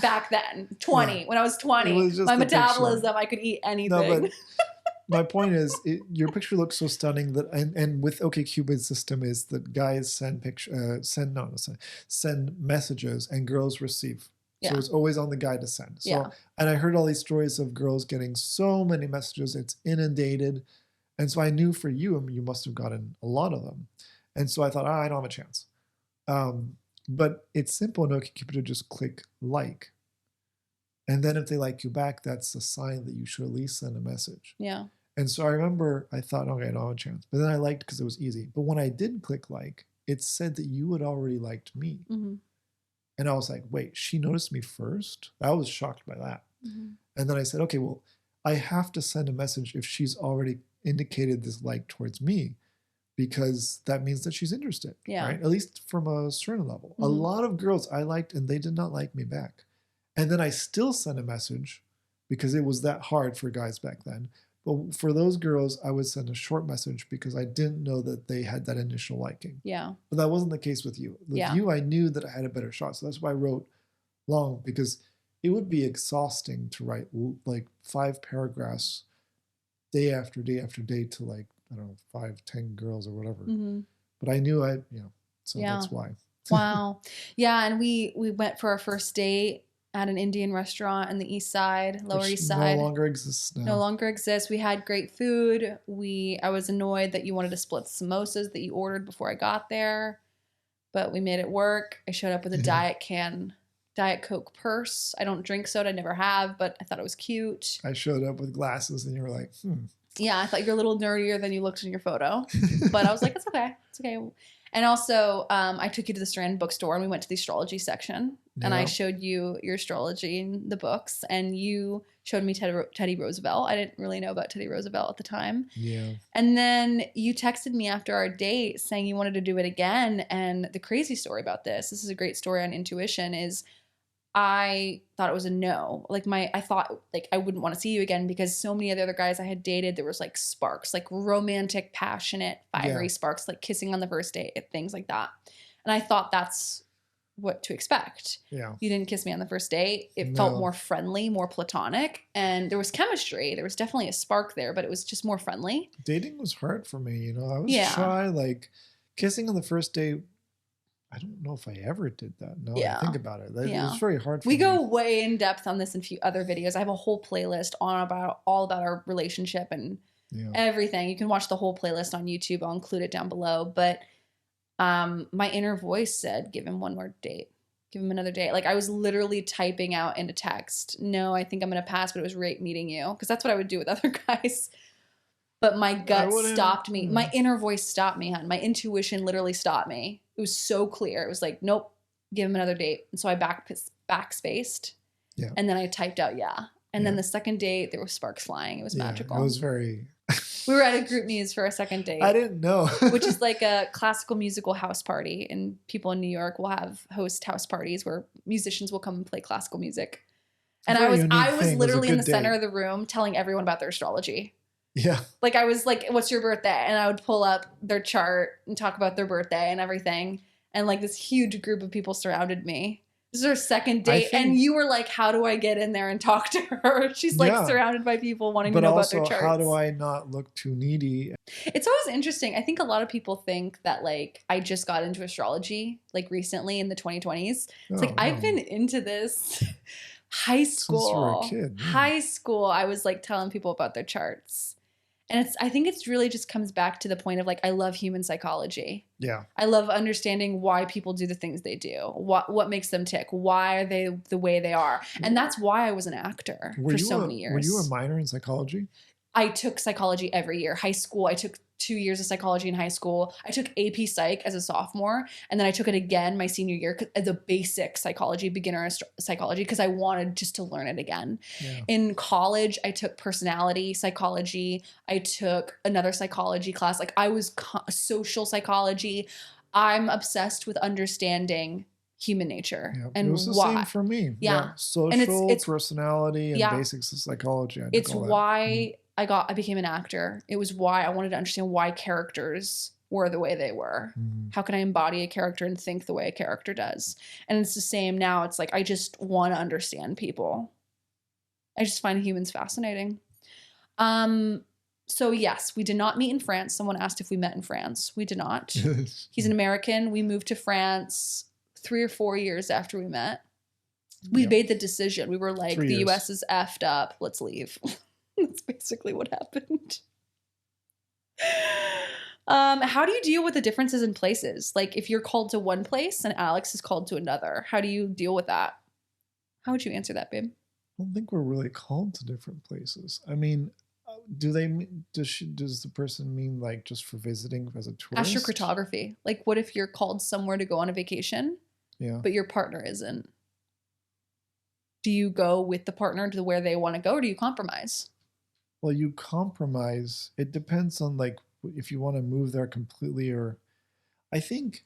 Back then, 20. Yeah. When I was 20, my metabolism, I could eat anything. No, but my point is, your picture looks so stunning that, and with OkCupid's system is that guys send messages and girls receive. So it's always on the guy to send. So, and I heard all these stories of girls getting so many messages, it's inundated. And so I knew for you, you must have gotten a lot of them. And so I thought, I don't have a chance. But it's simple in OkCupid to just click like. And then if they like you back, that's a sign that you should at least send a message. Yeah. And so I remember I thought, okay, I don't have a chance. But then I liked because it was easy. But when I did click like, it said that you had already liked me. Mm-hmm. And I was like, wait, she noticed me first? I was shocked by that. Mm-hmm. And then I said, okay, well, I have to send a message if she's already indicated this like towards me, because that means that she's interested. Yeah. Right? At least from a certain level. Mm-hmm. A lot of girls I liked and they did not like me back. And then I still sent a message because it was that hard for guys back then But for those girls, I would send a short message because I didn't know that they had that initial liking. Yeah. But that wasn't the case with you. With Yeah. you, I knew that I had a better shot. So that's why I wrote long, because it would be exhausting to write like 5 paragraphs day after day after day to like, I don't know, 5, 10 girls or whatever. Mm-hmm. But I knew so Yeah. that's why. Wow. Yeah. And we went for our first date at an Indian restaurant in the East Side, Lower Which East Side. no longer exists now. No longer exists. We had great food. I was annoyed that you wanted to split samosas that you ordered before I got there, but we made it work. I showed up with a Diet Coke purse. I don't drink soda, I never have, but I thought it was cute. I showed up with glasses and you were like, Yeah, I thought you're a little nerdier than you looked in your photo, but I was like, it's okay. It's okay. And also, I took you to the Strand bookstore and we went to the astrology section and I showed you your astrology in the books and you showed me Teddy Roosevelt. I didn't really know about Teddy Roosevelt at the time. Yeah. And then you texted me after our date saying you wanted to do it again. And the crazy story about this is a great story on intuition, is I thought it was a no. Like I thought like I wouldn't want to see you again because so many of the other guys I had dated, there was like sparks, like romantic, passionate, fiery sparks, like kissing on the first date, things like that. And I thought that's what to expect. Yeah. You didn't kiss me on the first date. It felt more friendly, more platonic, and there was chemistry. There was definitely a spark there, but it was just more friendly. Dating was hard for me, I was shy, like kissing on the first date. I don't know if I ever did that. No, I think about it. It was very hard for me. We go way in depth on this in a few other videos. I have a whole playlist all about our relationship and everything. You can watch the whole playlist on YouTube. I'll include it down below. But my inner voice said, give him one more date. Give him another date. Like I was literally typing out into text, no, I think I'm going to pass, but it was great meeting you. Because that's what I would do with other guys. But my gut stopped me. My inner voice stopped me, hon. My intuition literally stopped me. It was so clear. It was like, nope, give him another date. And so I backspaced. Yeah. And then I typed out, And then the second date, there was sparks flying. It was magical. It was very... We were at a group muse for a second date. I didn't know. Which is like a classical musical house party. And people in New York will host house parties where musicians will come and play classical music. And I was literally in the center of the room telling everyone about their astrology. Yeah. Like I was like, what's your birthday? And I would pull up their chart and talk about their birthday and everything. And like this huge group of people surrounded me. This is our second date. And you were like, how do I get in there and talk to her? She's like surrounded by people wanting to know about their charts. But also, how do I not look too needy? It's always interesting. I think a lot of people think that like I just got into astrology like recently in the 2020s. It's I've been into this high school. Since you were a kid. High school, I was like telling people about their charts. And I think it's really just comes back to the point of like, I love human psychology. Yeah. I love understanding why people do the things they do. What makes them tick? Why are they the way they are? And that's why I was an actor for so many years. Were you a minor in psychology? I took psychology every year. High school, I took 2 years of psychology in high school. I took AP Psych as a sophomore, and then I took it again my senior year as a basic psychology, beginner psychology, because I wanted just to learn it again. Yeah. In college, I took personality psychology. I took another psychology class. Like I was social psychology. I'm obsessed with understanding human nature and it was the why. Same for me. Yeah. Social, and it's personality, and basics of psychology. It's why I became an actor. It was why I wanted to understand why characters were the way they were. How can I embody a character and think the way a character does? And it's the same now. It's like I just want to understand people. I just find humans fascinating. So yes, we did not meet in France. Someone asked if we met in France. We did not. He's an American. We moved to France 3 or 4 years after we met. We made the decision. We were like, the US is effed up. Let's leave. That's basically what happened. How do you deal with the differences in places? Like if you're called to one place and Alex is called to another, how do you deal with that? How would you answer that, babe? I don't think we're really called to different places. I mean, does the person mean like just for visiting as a tourist? Astrocartography. Like what if you're called somewhere to go on a vacation, but your partner isn't? Do you go with the partner to where they want to go, or do you compromise? Well, you compromise. It depends on like if you want to move there completely, or I think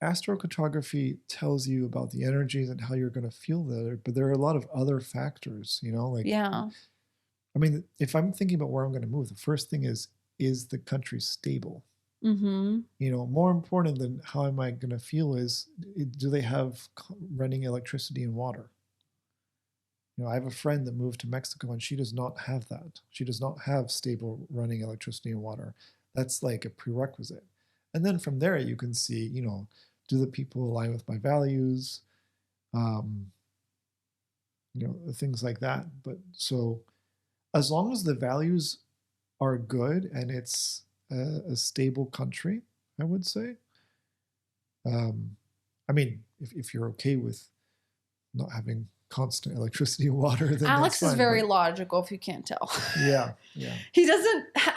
astrocartography tells you about the energies and how you're going to feel there, but there are a lot of other factors, like I mean, if I'm thinking about where I'm going to move, the first thing is the country stable? Mm-hmm. You know, more important than how am I going to feel is, do they have running electricity and water? You know, I have a friend that moved to Mexico and she does not have that. She does not have stable running electricity and water. That's like a prerequisite. And then from there, you can see, you know, do the people align with my values? You know, things like that. But so as long as the values are good and it's a stable country, I would say. I mean, if you're okay with not having constant electricity and water, then Alex that's is fine, very but logical, if you can't tell. yeah.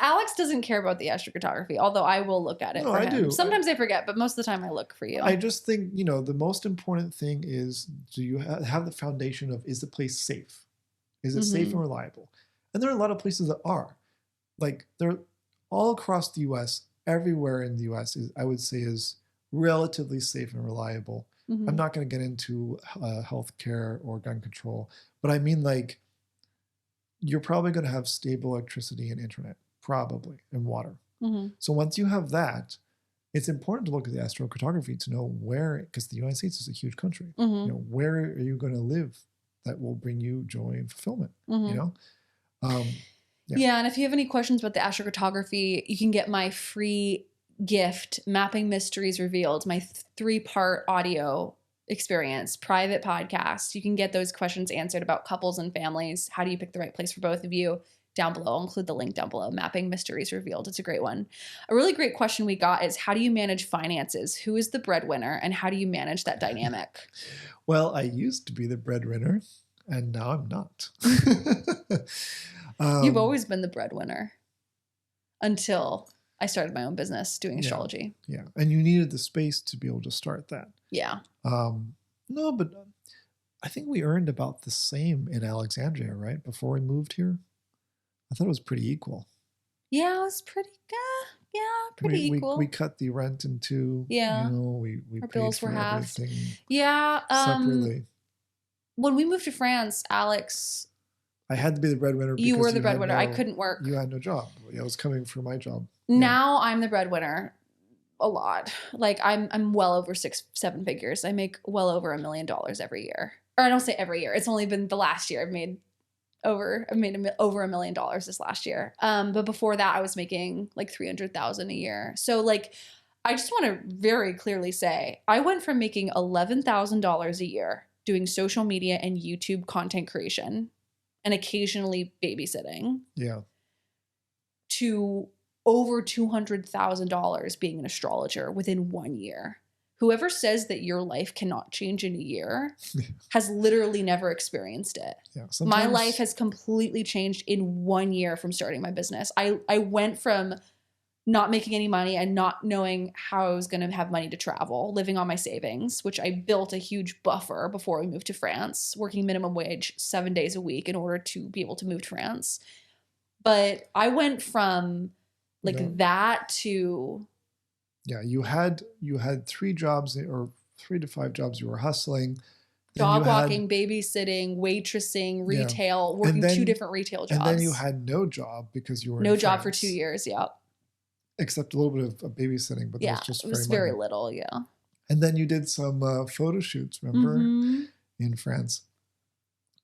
Alex doesn't care about the astrocartography, although I will look at it No, for I him. do. Sometimes I forget, but most of the time I look for you. I just think, you know, the most important thing is, do you have the foundation of, is the place safe? Is it safe and reliable? And there are a lot of places that are. Like, they're all across the US, everywhere in the US is, I would say, is relatively safe and reliable. I'm not going to get into healthcare or gun control, but I mean, like, you're probably going to have stable electricity and internet, probably, and water. So once you have that, it's important to look at the astrocartography to know where, because the United States is a huge country, you know, where are you going to live that will bring you joy and fulfillment, you know? Yeah, and if you have any questions about the astrocartography, you can get my free gift, Mapping Mysteries Revealed, my 3-part audio experience, private podcast. You can get those questions answered about couples and families. How do you pick the right place for both of you? Down below. I'll include the link down below. Mapping Mysteries Revealed. It's a great one. A really great question we got is, how do you manage finances? Who is the breadwinner and how do you manage that dynamic? Well, I used to be the breadwinner and now I'm not. You've always been the breadwinner until I started my own business doing astrology. Yeah. And you needed the space to be able to start that. Yeah. No, but I think we earned about the same in Alexandria, right? Before we moved here. I thought it was pretty equal. Yeah, it was pretty equal. We cut the rent in two. Yeah. You know, we Our paid bills for were halved. everything Yeah. separately. When we moved to France, Alex, I had to be the breadwinner. You were the breadwinner. I couldn't work. You had no job. I was coming for my job. Now I'm the breadwinner a lot. Like I'm well over 6-7 figures. I make well over $1 million every year. Or I don't say every year. It's only been the last year I've made over $1 million this last year. But before that I was making like 300,000 a year. So like, I just want to very clearly say I went from making $11,000 a year doing social media and YouTube content creation and occasionally babysitting. Yeah. To over $200,000 being an astrologer within 1 year. Whoever says that your life cannot change in a year has literally never experienced it. Yeah, my life has completely changed in 1 year from starting my business. I went from not making any money and not knowing how I was going to have money to travel, living on my savings, which I built a huge buffer before we moved to France, working minimum wage 7 days a week in order to be able to move to France. But I went from that to... Yeah, you had 3 jobs or 3 to 5 jobs you were hustling. Dog walking, babysitting, waitressing, retail, working 2 different retail jobs. And then you had no job because you were no job for 2 years, yeah. Except a little bit of babysitting, but that was just very little, yeah. And then you did some photo shoots, remember, in France.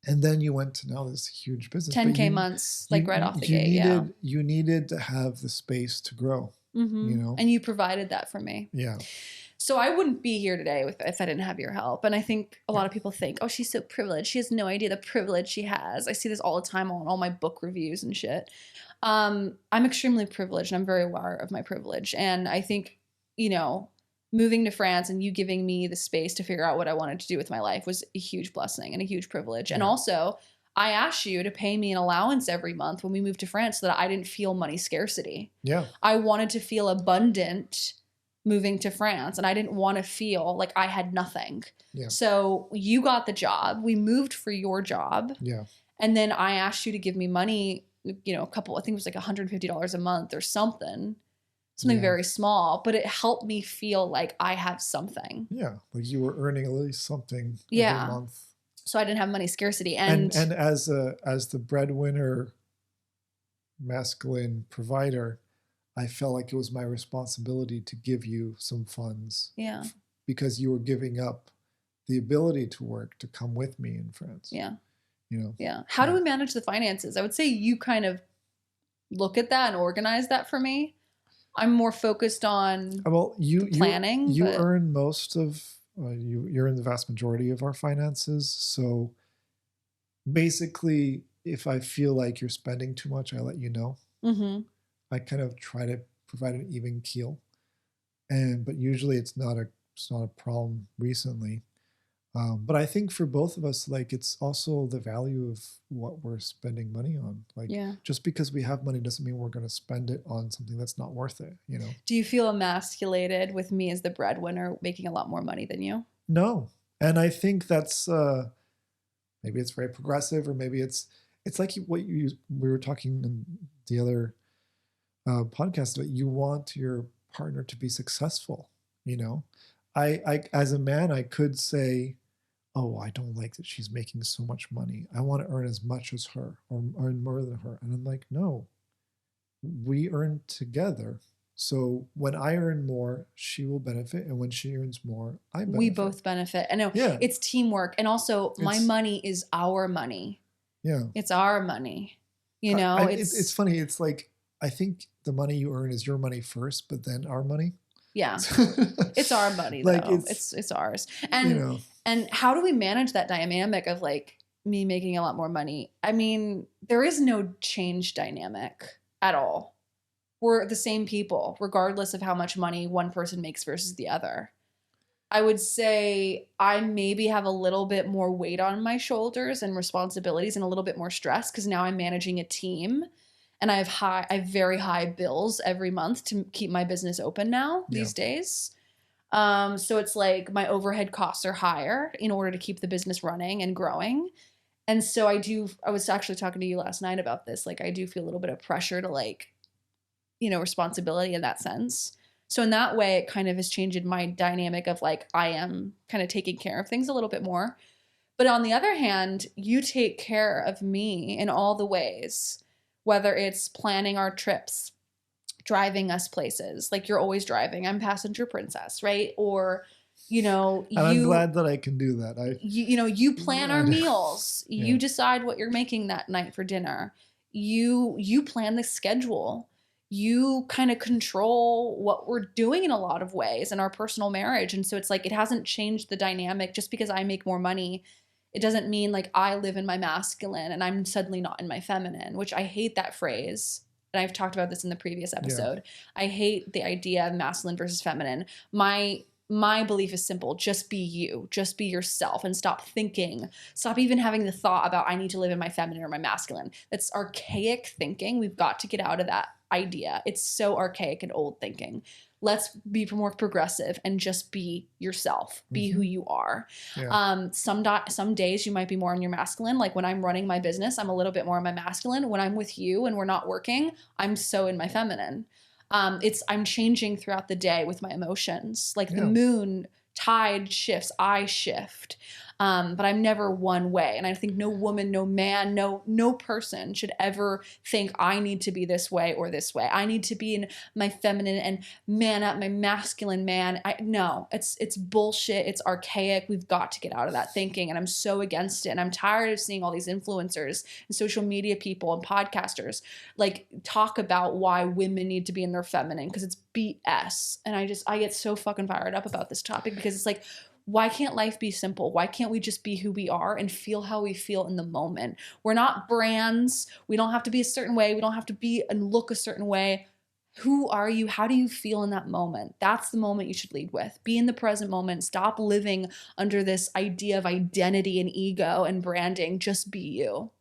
And then you went to now this huge business. 10K months, right off the gate, You needed to have the space to grow, you know? And you provided that for me. Yeah. So I wouldn't be here today if I didn't have your help. And I think a lot of people think, oh, she's so privileged. She has no idea the privilege she has. I see this all the time on all my book reviews and shit. I'm extremely privileged and I'm very aware of my privilege. And I think, you know, moving to France and you giving me the space to figure out what I wanted to do with my life was a huge blessing and a huge privilege. And also, I asked you to pay me an allowance every month when we moved to France so that I didn't feel money scarcity. Yeah. I wanted to feel abundant moving to France and I didn't want to feel like I had nothing. Yeah. So you got the job. We moved for your job. Yeah. And then I asked you to give me money, you know, I think it was like $150 a month or something very small, but it helped me feel like I have something. Yeah. Like you were earning at least something every month. So I didn't have money scarcity. And as the breadwinner masculine provider, I felt like it was my responsibility to give you some funds. Yeah. Because you were giving up the ability to work to come with me in France. Yeah. You know? Yeah. How do we manage the finances? I would say you kind of look at that and organize that for me. I'm more focused on the planning. You earn most of, you're in the vast majority of our finances. So basically, if I feel like you're spending too much, I let you know. Mm-hmm. I kind of try to provide an even keel. But usually it's not a problem recently. But I think for both of us, like, it's also the value of what we're spending money on. Like, just because we have money doesn't mean we're going to spend it on something that's not worth it, you know? Do you feel emasculated with me as the breadwinner making a lot more money than you? No. And I think that's, maybe it's very progressive, or maybe it's like we were talking in the other podcast about, you want your partner to be successful, you know? I as a man, I could say, oh, I don't like that she's making so much money. I want to earn as much as her, or earn more than her. And I'm like, no, we earn together. So when I earn more, she will benefit. And when she earns more, I benefit. We both benefit. I know. Yeah. It's teamwork. And also, my money is our money. Yeah. It's our money. You know, it's funny. It's like, I think the money you earn is your money first, but then our money. Yeah. It's our money, though. Like it's ours. And, you know. And how do we manage that dynamic of, like, me making a lot more money? I mean, there is no change dynamic at all. We're the same people, regardless of how much money one person makes versus the other. I would say I maybe have a little bit more weight on my shoulders and responsibilities and a little bit more stress, because now I'm managing a team and I have very high bills every month to keep my business open now these days. So it's like my overhead costs are higher in order to keep the business running and growing. And so I was actually talking to you last night about this. Like, I do feel a little bit of pressure to, like, you know, responsibility in that sense. So in that way, it kind of has changed my dynamic of, like, I am kind of taking care of things a little bit more. But on the other hand, you take care of me in all the ways, whether it's planning our trips, driving us places. Like, you're always driving. I'm passenger princess, right? Or, you know, and I'm glad that I can do that. You plan our meals. Yeah. You decide what you're making that night for dinner. You plan the schedule. You kind of control what we're doing in a lot of ways in our personal marriage. And so it's like, it hasn't changed the dynamic. Just because I make more money, it doesn't mean, like, I live in my masculine and I'm suddenly not in my feminine, which I hate that phrase. And I've talked about this in the previous episode. Yeah. I hate the idea of masculine versus feminine. My belief is simple. Just be you. Just be yourself, and stop even having the thought about, I need to live in my feminine or my masculine. That's archaic thinking. We've got to get out of that idea. It's so archaic and old thinking. Let's be more progressive and just be yourself. Be who you are. Yeah. Some days you might be more in your masculine. Like, when I'm running my business, I'm a little bit more in my masculine. When I'm with you and we're not working, I'm so in my feminine. I'm changing throughout the day with my emotions. Like, the moon tide shifts, I shift. But I'm never one way. And I think no woman, no man, no person should ever think, I need to be this way or this way. I need to be in my feminine and man up, my masculine man. No, it's bullshit. It's archaic. We've got to get out of that thinking. And I'm so against it. And I'm tired of seeing all these influencers and social media people and podcasters, like, talk about why women need to be in their feminine, because it's BS. And I get so fucking fired up about this topic, because it's like, why can't life be simple? Why can't we just be who we are and feel how we feel in the moment? We're not brands. We don't have to be a certain way. We don't have to be and look a certain way. Who are you? How do you feel in that moment? That's the moment you should lead with. Be in the present moment. Stop living under this idea of identity and ego and branding. Just be you.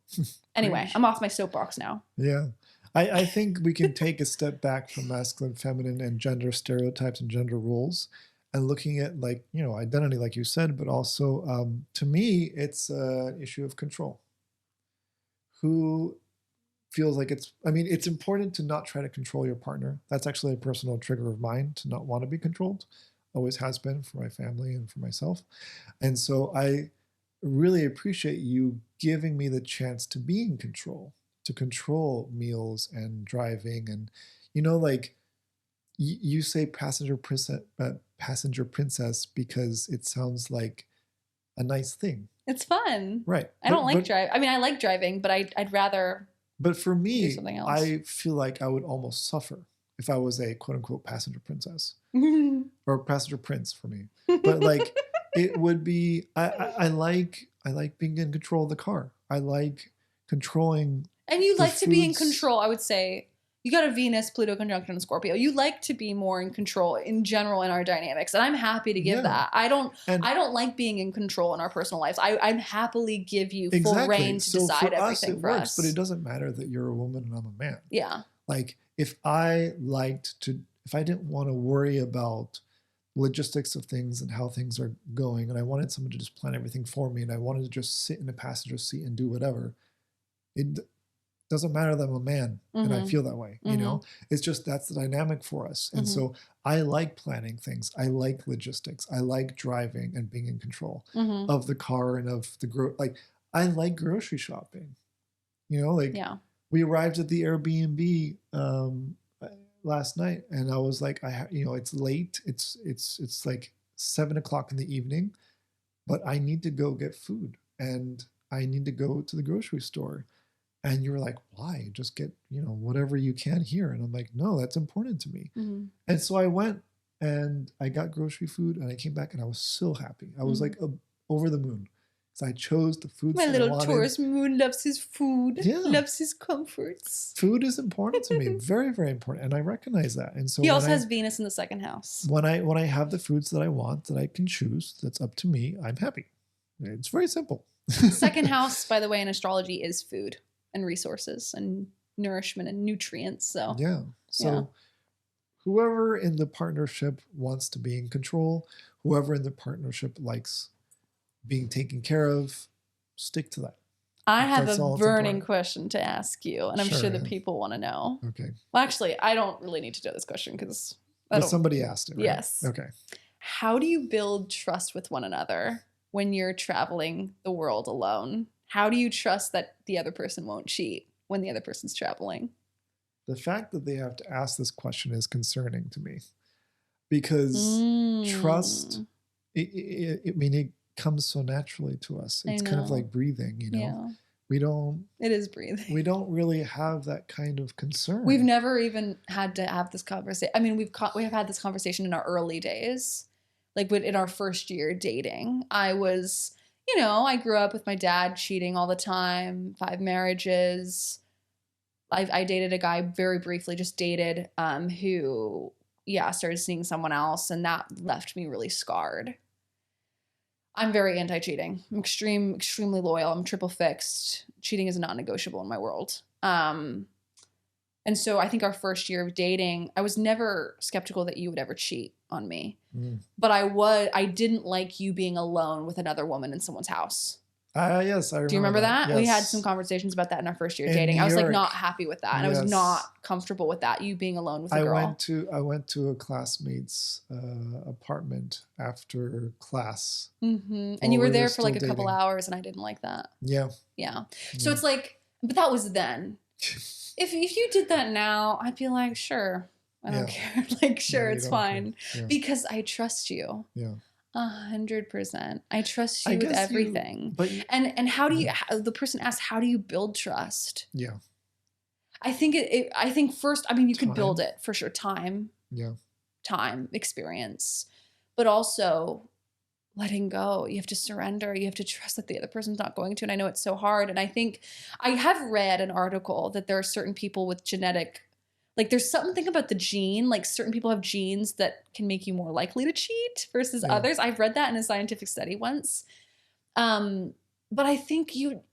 Anyway, I'm off my soapbox now. Yeah. I think we can take a step back from masculine, feminine, and gender stereotypes and gender roles, and looking at, like, you know, identity, like you said, but also, to me, it's an issue of control. Who feels like it's important to not try to control your partner. That's actually a personal trigger of mine, to not want to be controlled. Always has been, for my family and for myself. And so I really appreciate you giving me the chance to be in control, to control meals and driving. And, like you say passenger princess because it sounds like a nice thing. It's fun. Right. I don't like driving. I mean, I like driving, but I'd rather. But for me, do something else. I feel like I would almost suffer if I was a quote unquote passenger princess or passenger prince for me. But like it would be, I like being in control of the car. I like controlling. And you like to be in control. I would say you got a Venus, Pluto conjunction, and Scorpio. You like to be more in control in general in our dynamics, and I'm happy to give that. I don't like being in control in our personal lives. I'd happily give you full reign to decide everything for us. But it doesn't matter that you're a woman and I'm a man. Yeah. Like if I didn't want to worry about logistics of things and how things are going, and I wanted someone to just plan everything for me, and I wanted to just sit in a passenger seat and do whatever, it doesn't matter that I'm a man and I feel that way, it's just, that's the dynamic for us. And so I like planning things. I like logistics. I like driving and being in control of the car and of the I like grocery shopping, we arrived at the Airbnb last night and I was like, it's late. It's like 7:00 in the evening, but I need to go get food and I need to go to the grocery store. And you were like, why? Just get, whatever you can here. And I'm like, no, that's important to me. And so I went and I got grocery food and I came back and I was so happy. I was like over the moon. So I chose the foods My little tourist moon loves his food, loves his comforts. Food is important to me, very, very important. And I recognize that. And so he also has Venus in the second house. When I have the foods that I want, that I can choose, that's up to me, I'm happy. It's very simple. Second house, by the way, in astrology is food and resources and nourishment and nutrients. So whoever in the partnership wants to be in control, whoever in the partnership likes being taken care of, stick to that. I have a burning question to ask you, and I'm sure that people want to know. Okay. Well, actually, I don't really need to know this question because somebody asked it, right? Yes. Okay. How do you build trust with one another when you're traveling the world alone? How do you trust that the other person won't cheat when the other person's traveling? The fact that they have to ask this question is concerning to me because trust, it comes so naturally to us. It's kind of like breathing, Yeah. It is breathing. We don't really have that kind of concern. We've never even had to have this conversation. I mean, we have had this conversation in our early days, like in our first year dating. I was, I grew up with my dad cheating all the time, 5 marriages. I dated a guy very briefly, just dated, who, started seeing someone else, and that left me really scarred. I'm very anti-cheating. I'm extremely loyal. I'm triple fixed. Cheating is not negotiable in my world. And so I think our first year of dating, I was never skeptical that you would ever cheat on me. But I didn't like you being alone with another woman in someone's house. Yes, I remember. Do you remember that? Yes. We had some conversations about that in our first year of dating. I was like not happy with that. And I was not comfortable with that, you being alone with a girl. I went to a classmate's apartment after class. And you were there for like a couple hours and I didn't like that. Yeah. So it's like, but that was then. If you did that now, I'd be like, sure, I don't care. Like, sure, it's fine. Because I trust you. Yeah. 100%. I trust you with everything. And how do you? The person asked, how do you build trust? Yeah. I think first, I mean, you could build it for sure. Time. Yeah. Time, experience, but also letting go. You have to surrender. You have to trust that the other person's not going to. And I know it's so hard. And I think I have read an article that there are certain people with genetic. Like there's something about the gene, like certain people have genes that can make you more likely to cheat versus others. I've read that in a scientific study once. But I think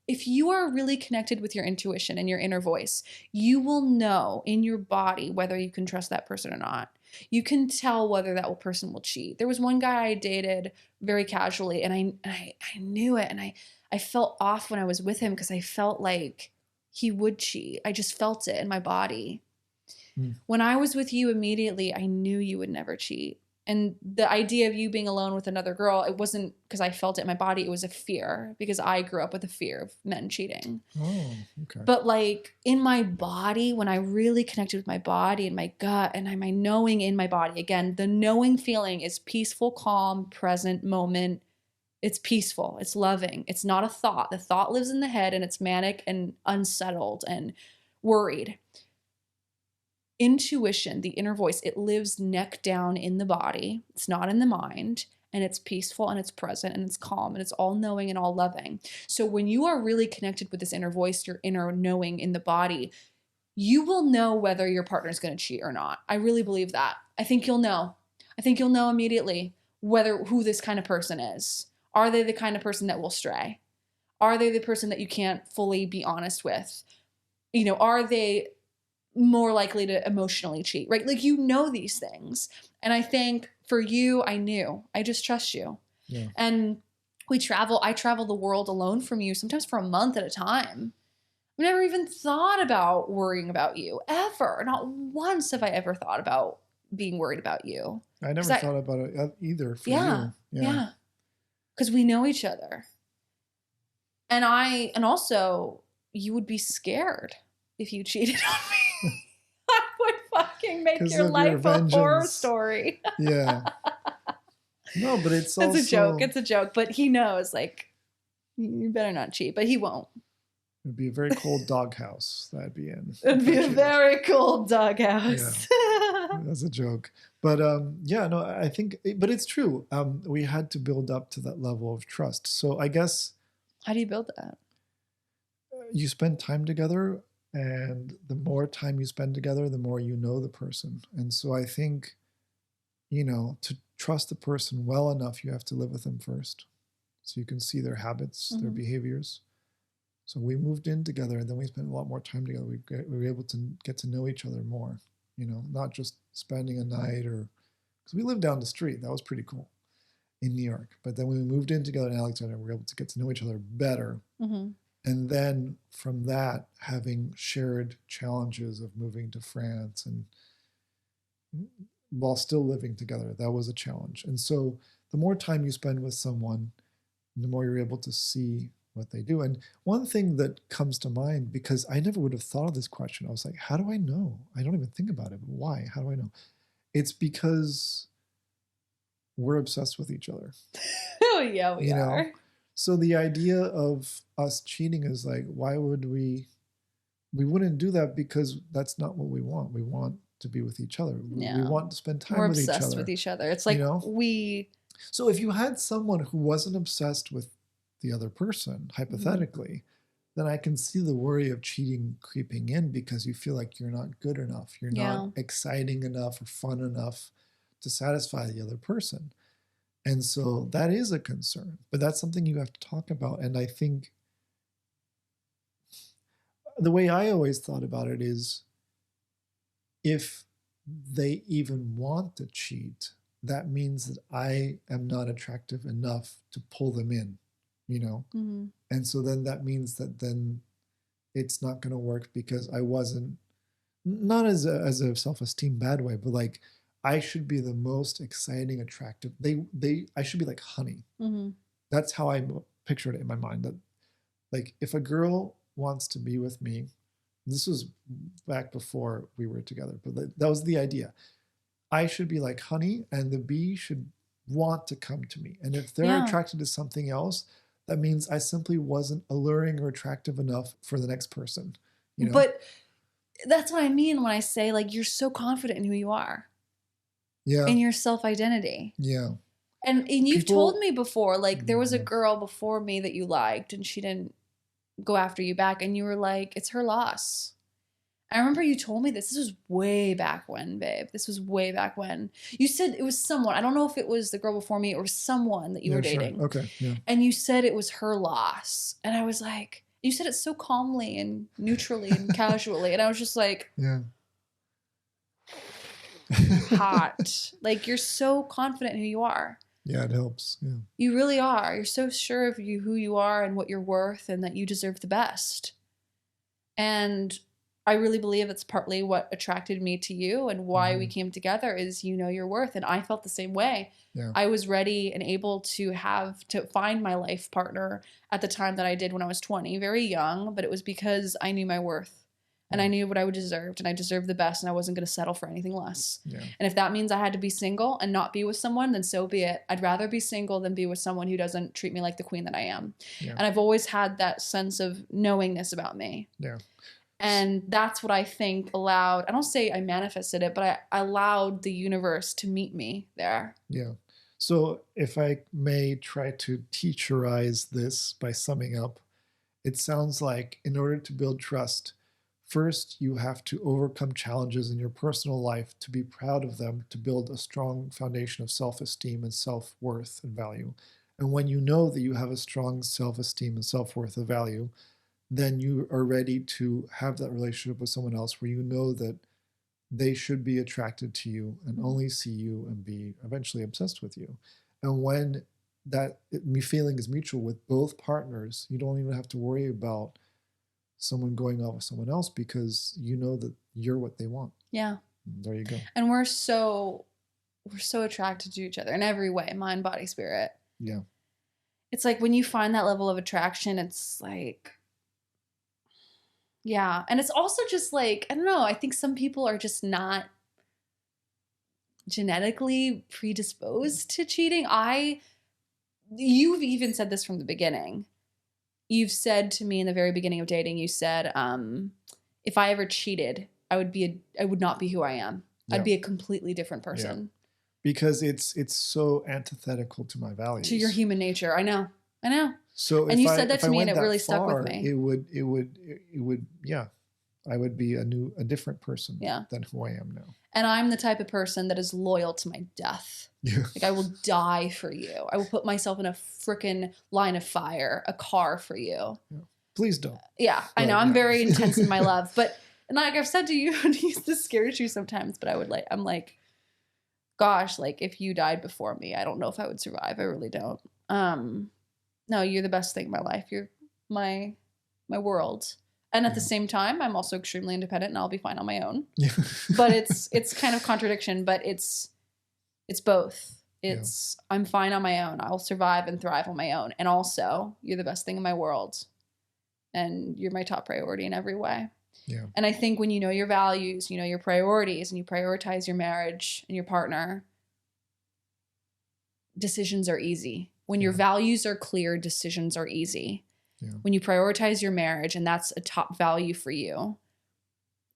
if you are really connected with your intuition and your inner voice, you will know in your body whether you can trust that person or not. You can tell whether that person will cheat. There was one guy I dated very casually and I knew it. And I felt off when I was with him because I felt like he would cheat. I just felt it in my body. When I was with you immediately, I knew you would never cheat. And the idea of you being alone with another girl, it wasn't because I felt it in my body. It was a fear because I grew up with a fear of men cheating. Oh, okay. But like in my body, when I really connected with my body and my gut and my knowing in my body, again, the knowing feeling is peaceful, calm, present moment. It's peaceful. It's loving. It's not a thought. The thought lives in the head and it's manic and unsettled and worried. Intuition, the inner voice, it lives neck down in the body. It's not in the mind, and it's peaceful and it's present and it's calm and it's all knowing and all loving. So when you are really connected with this inner voice, your inner knowing in the body, you will know whether your partner is going to cheat or not. I really believe that. I think you'll know. I think you'll know immediately who this kind of person is. Are they the kind of person that will stray? Are they the person that you can't fully be honest with? You know, are they more likely to emotionally cheat, right? Like, you know these things. And I think for you, I just trust you. Yeah. And I travel the world alone from you, sometimes for a month at a time. I've never even thought about worrying about you, ever. Not once have I ever thought about being worried about you. I never thought about it either for you. Yeah. Because we know each other. And also, you would be scared if you cheated on me. I would fucking make your life a horror story. Yeah. No, but it's a joke. It's a joke. But he knows, like, you better not cheat. But he won't. It'd be a very cold doghouse that I'd be in. It'd be a very cold doghouse. Yeah. That's a joke. But I think, but it's true. We had to build up to that level of trust. So I guess. How do you build that? You spend time together, and the more time you spend together, the more you know the person. And so I think, to trust the person well enough, you have to live with them first. So you can see their habits, their behaviors. So we moved in together, and then we spent a lot more time together. We were able to get to know each other more, not just spending a night because we lived down the street. That was pretty cool in New York. But then when we moved in together in Alexandria, we were able to get to know each other better. Mm-hmm. And then from that, having shared challenges of moving to France and while still living together, that was a challenge. And so the more time you spend with someone, the more you're able to see what they do. And one thing that comes to mind, because I never would have thought of this question, I was like, how do I know? I don't even think about it, but why? How do I know? It's because we're obsessed with each other. Oh, yeah, we are. So the idea of us cheating is like, why would we wouldn't do that, because that's not what we want. We want to be with each other. We want to spend time with each other. We're obsessed with each other. It's like So if you had someone who wasn't obsessed with the other person, hypothetically, then I can see the worry of cheating creeping in, because you feel like you're not good enough. You're not exciting enough or fun enough to satisfy the other person. And so that is a concern, but that's something you have to talk about. And I think the way I always thought about it is, if they even want to cheat, that means that I am not attractive enough to pull them in, Mm-hmm. And so then that means that then it's not going to work, because I wasn't, not as a self-esteem bad way, but like, I should be the most exciting, attractive. I should be like honey. Mm-hmm. That's how I pictured it in my mind. That, like, if a girl wants to be with me, this was back before we were together, but that was the idea. I should be like honey, and the bee should want to come to me. And if they're attracted to something else, that means I simply wasn't alluring or attractive enough for the next person. But that's what I mean when I say, like, you're so confident in who you are. Yeah. In your self-identity. Yeah. And you've told me before, like, there was a girl before me that you liked, and she didn't go after you back, and you were like, it's her loss. I remember you told me this. This was way back when, babe. This was way back when. You said it was someone. I don't know if it was the girl before me or someone that you were dating. Sure. Okay. Yeah. And you said it was her loss. And I was like, you said it so calmly and neutrally and casually. And I was just like, yeah. Hot. Like, you're so confident in who you are. Yeah, it helps. Yeah. You really are. You're so sure of who you are and what you're worth, and that you deserve the best. And I really believe it's partly what attracted me to you and why we came together is you know your worth. And I felt the same way. Yeah. I was ready and able to find my life partner at the time that I did when I was 20, very young, but it was because I knew my worth and I knew what I deserved, and I deserved the best, and I wasn't going to settle for anything less. Yeah. And if that means I had to be single and not be with someone, then so be it. I'd rather be single than be with someone who doesn't treat me like the queen that I am. Yeah. And I've always had that sense of knowingness about me. Yeah. And that's what I think allowed, I don't say I manifested it, but I allowed the universe to meet me there. Yeah. So if I may try to teacherize this by summing up, it sounds like in order to build trust, first you have to overcome challenges in your personal life to be proud of them, to build a strong foundation of self-esteem and self-worth and value. And when you know that you have a strong self-esteem and self-worth and value, then you are ready to have that relationship with someone else where you know that they should be attracted to you and only see you and be eventually obsessed with you. And when that feeling is mutual with both partners, you don't even have to worry about someone going out with someone else because you know that you're what they want. Yeah. And there you go. And we're so attracted to each other in every way, mind, body, spirit. Yeah. It's like when you find that level of attraction, it's like, yeah. And it's also just like, I don't know, I think some people are just not genetically predisposed to cheating. You've even said this from the beginning. You've said to me in the very beginning of dating, you said, if I ever cheated, I would not be who I am. Yeah. I'd be a completely different person. Yeah. Because it's so antithetical to my values. To your human nature. I know. So and you said that to me and it really stuck with me. It would, yeah. I would be a different person than who I am now. And I'm the type of person that is loyal to my death. Yeah. Like I will die for you. I will put myself in a freaking line of fire, a car for you. Yeah. Please don't. Yeah, I know. I'm very intense in my love. But and like I've said to you, this scares you sometimes, but I'm like, gosh, like if you died before me, I don't know if I would survive. I really don't. No, you're the best thing in my life. You're my world. And at the same time, I'm also extremely independent and I'll be fine on my own. Yeah. But it's kind of contradiction, but it's both. I'm fine on my own. I'll survive and thrive on my own. And also, you're the best thing in my world. And you're my top priority in every way. Yeah. And I think when you know your values, you know your priorities, and you prioritize your marriage and your partner, decisions are easy. When your values are clear, decisions are easy. Yeah. When you prioritize your marriage and that's a top value for you,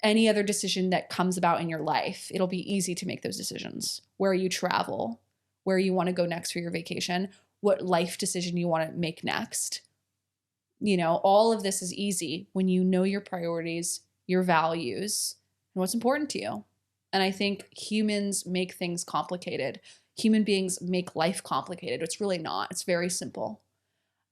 any other decision that comes about in your life, it'll be easy to make those decisions. Where you travel, where you want to go next for your vacation, what life decision you want to make next. You know, all of this is easy when you know your priorities, your values, and what's important to you. And I think humans make things complicated. Human beings make life complicated. It's really not. It's very simple.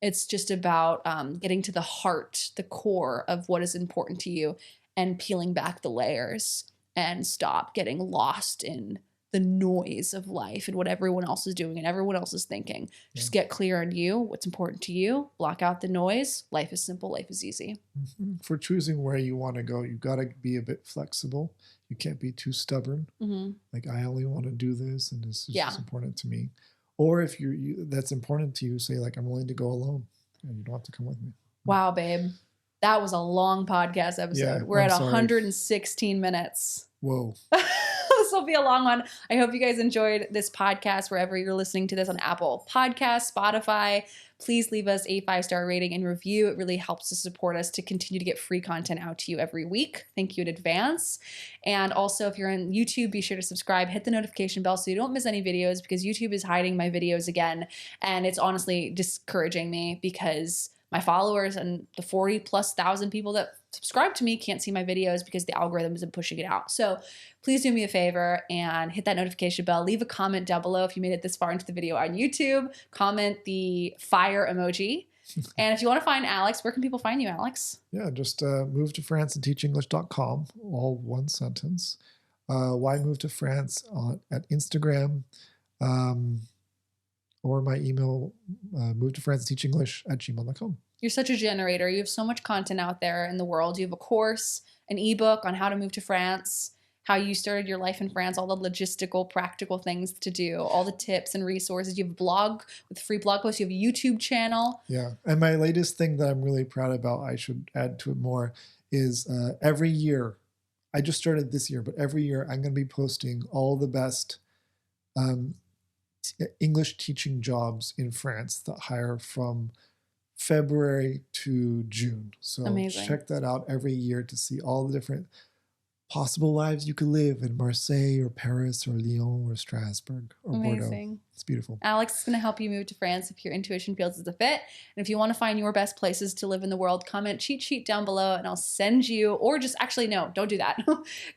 It's just about getting to the heart, the core of what is important to you and peeling back the layers and stop getting lost in the noise of life and what everyone else is doing and everyone else is thinking. Just get clear on you, what's important to you, block out the noise. Life is simple, life is easy. Mm-hmm. For choosing where you want to go, you got to be a bit flexible. You can't be too stubborn. Mm-hmm. Like, I only want to do this and this is just important to me. Or if that's important to you, say like, I'm willing to go alone and you don't have to come with me. Wow, babe. That was a long podcast episode. Yeah, We're at 116 minutes. Whoa. This will be a long one. I hope you guys enjoyed this podcast wherever you're listening to this on Apple Podcasts, Spotify. Please leave us a 5-star rating and review. It really helps to support us to continue to get free content out to you every week. Thank you in advance. And also, if you're on YouTube, be sure to subscribe, hit the notification bell so you don't miss any videos because YouTube is hiding my videos again. And it's honestly discouraging me because my followers and the 40,000+ people that subscribe to me can't see my videos because the algorithm isn't pushing it out. So please do me a favor and hit that notification bell. Leave a comment down below if you made it this far into the video on YouTube. Comment the fire emoji. And if you want to find Alex, where can people find you, Alex? Yeah, just move to France and teachenglish.com, all one sentence. Why move to France at Instagram, or my email, move to France and teach English @gmail.com. You're such a generator. You have so much content out there in the world. You have a course, an ebook on how to move to France, how you started your life in France, all the logistical, practical things to do, all the tips and resources. You have a blog with free blog posts. You have a YouTube channel. Yeah. And my latest thing that I'm really proud about, I should add to it more, is every year, I just started this year, but every year I'm going to be posting all the best English teaching jobs in France that hire from February to June. So Amazing. check that out every year to see all the different possible lives you could live in Marseille or Paris or Lyon or Strasbourg or Bordeaux. Amazing. It's beautiful. Alex is going to help you move to France if your intuition feels it's a fit. And if you want to find your best places to live in the world, comment cheat sheet down below and I'll send you, or just actually, no, don't do that.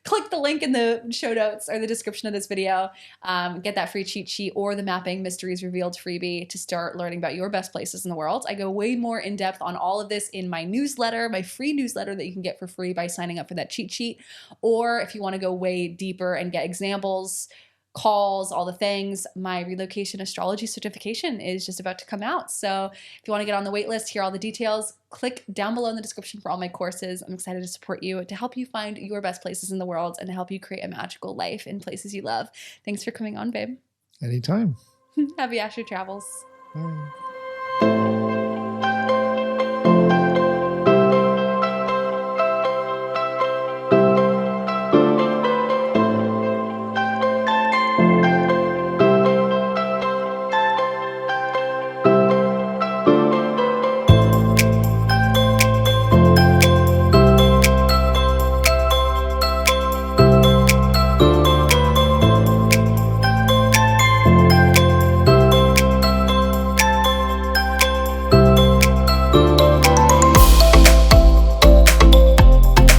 Click the link in the show notes or the description of this video. Get that free cheat sheet or the Mapping Mysteries Revealed freebie to start learning about your best places in the world. I go way more in depth on all of this in my newsletter, my free newsletter that you can get for free by signing up for that cheat sheet. Or if you want to go way deeper and get examples, calls, all the things, my relocation astrology certification is just about to come out. So if you want to get on the wait list, hear all the details, click down below in the description for all my courses. I'm excited to support you, to help you find your best places in the world and to help you create a magical life in places you love. Thanks for coming on, babe. Anytime. Happy astro travels. Bye.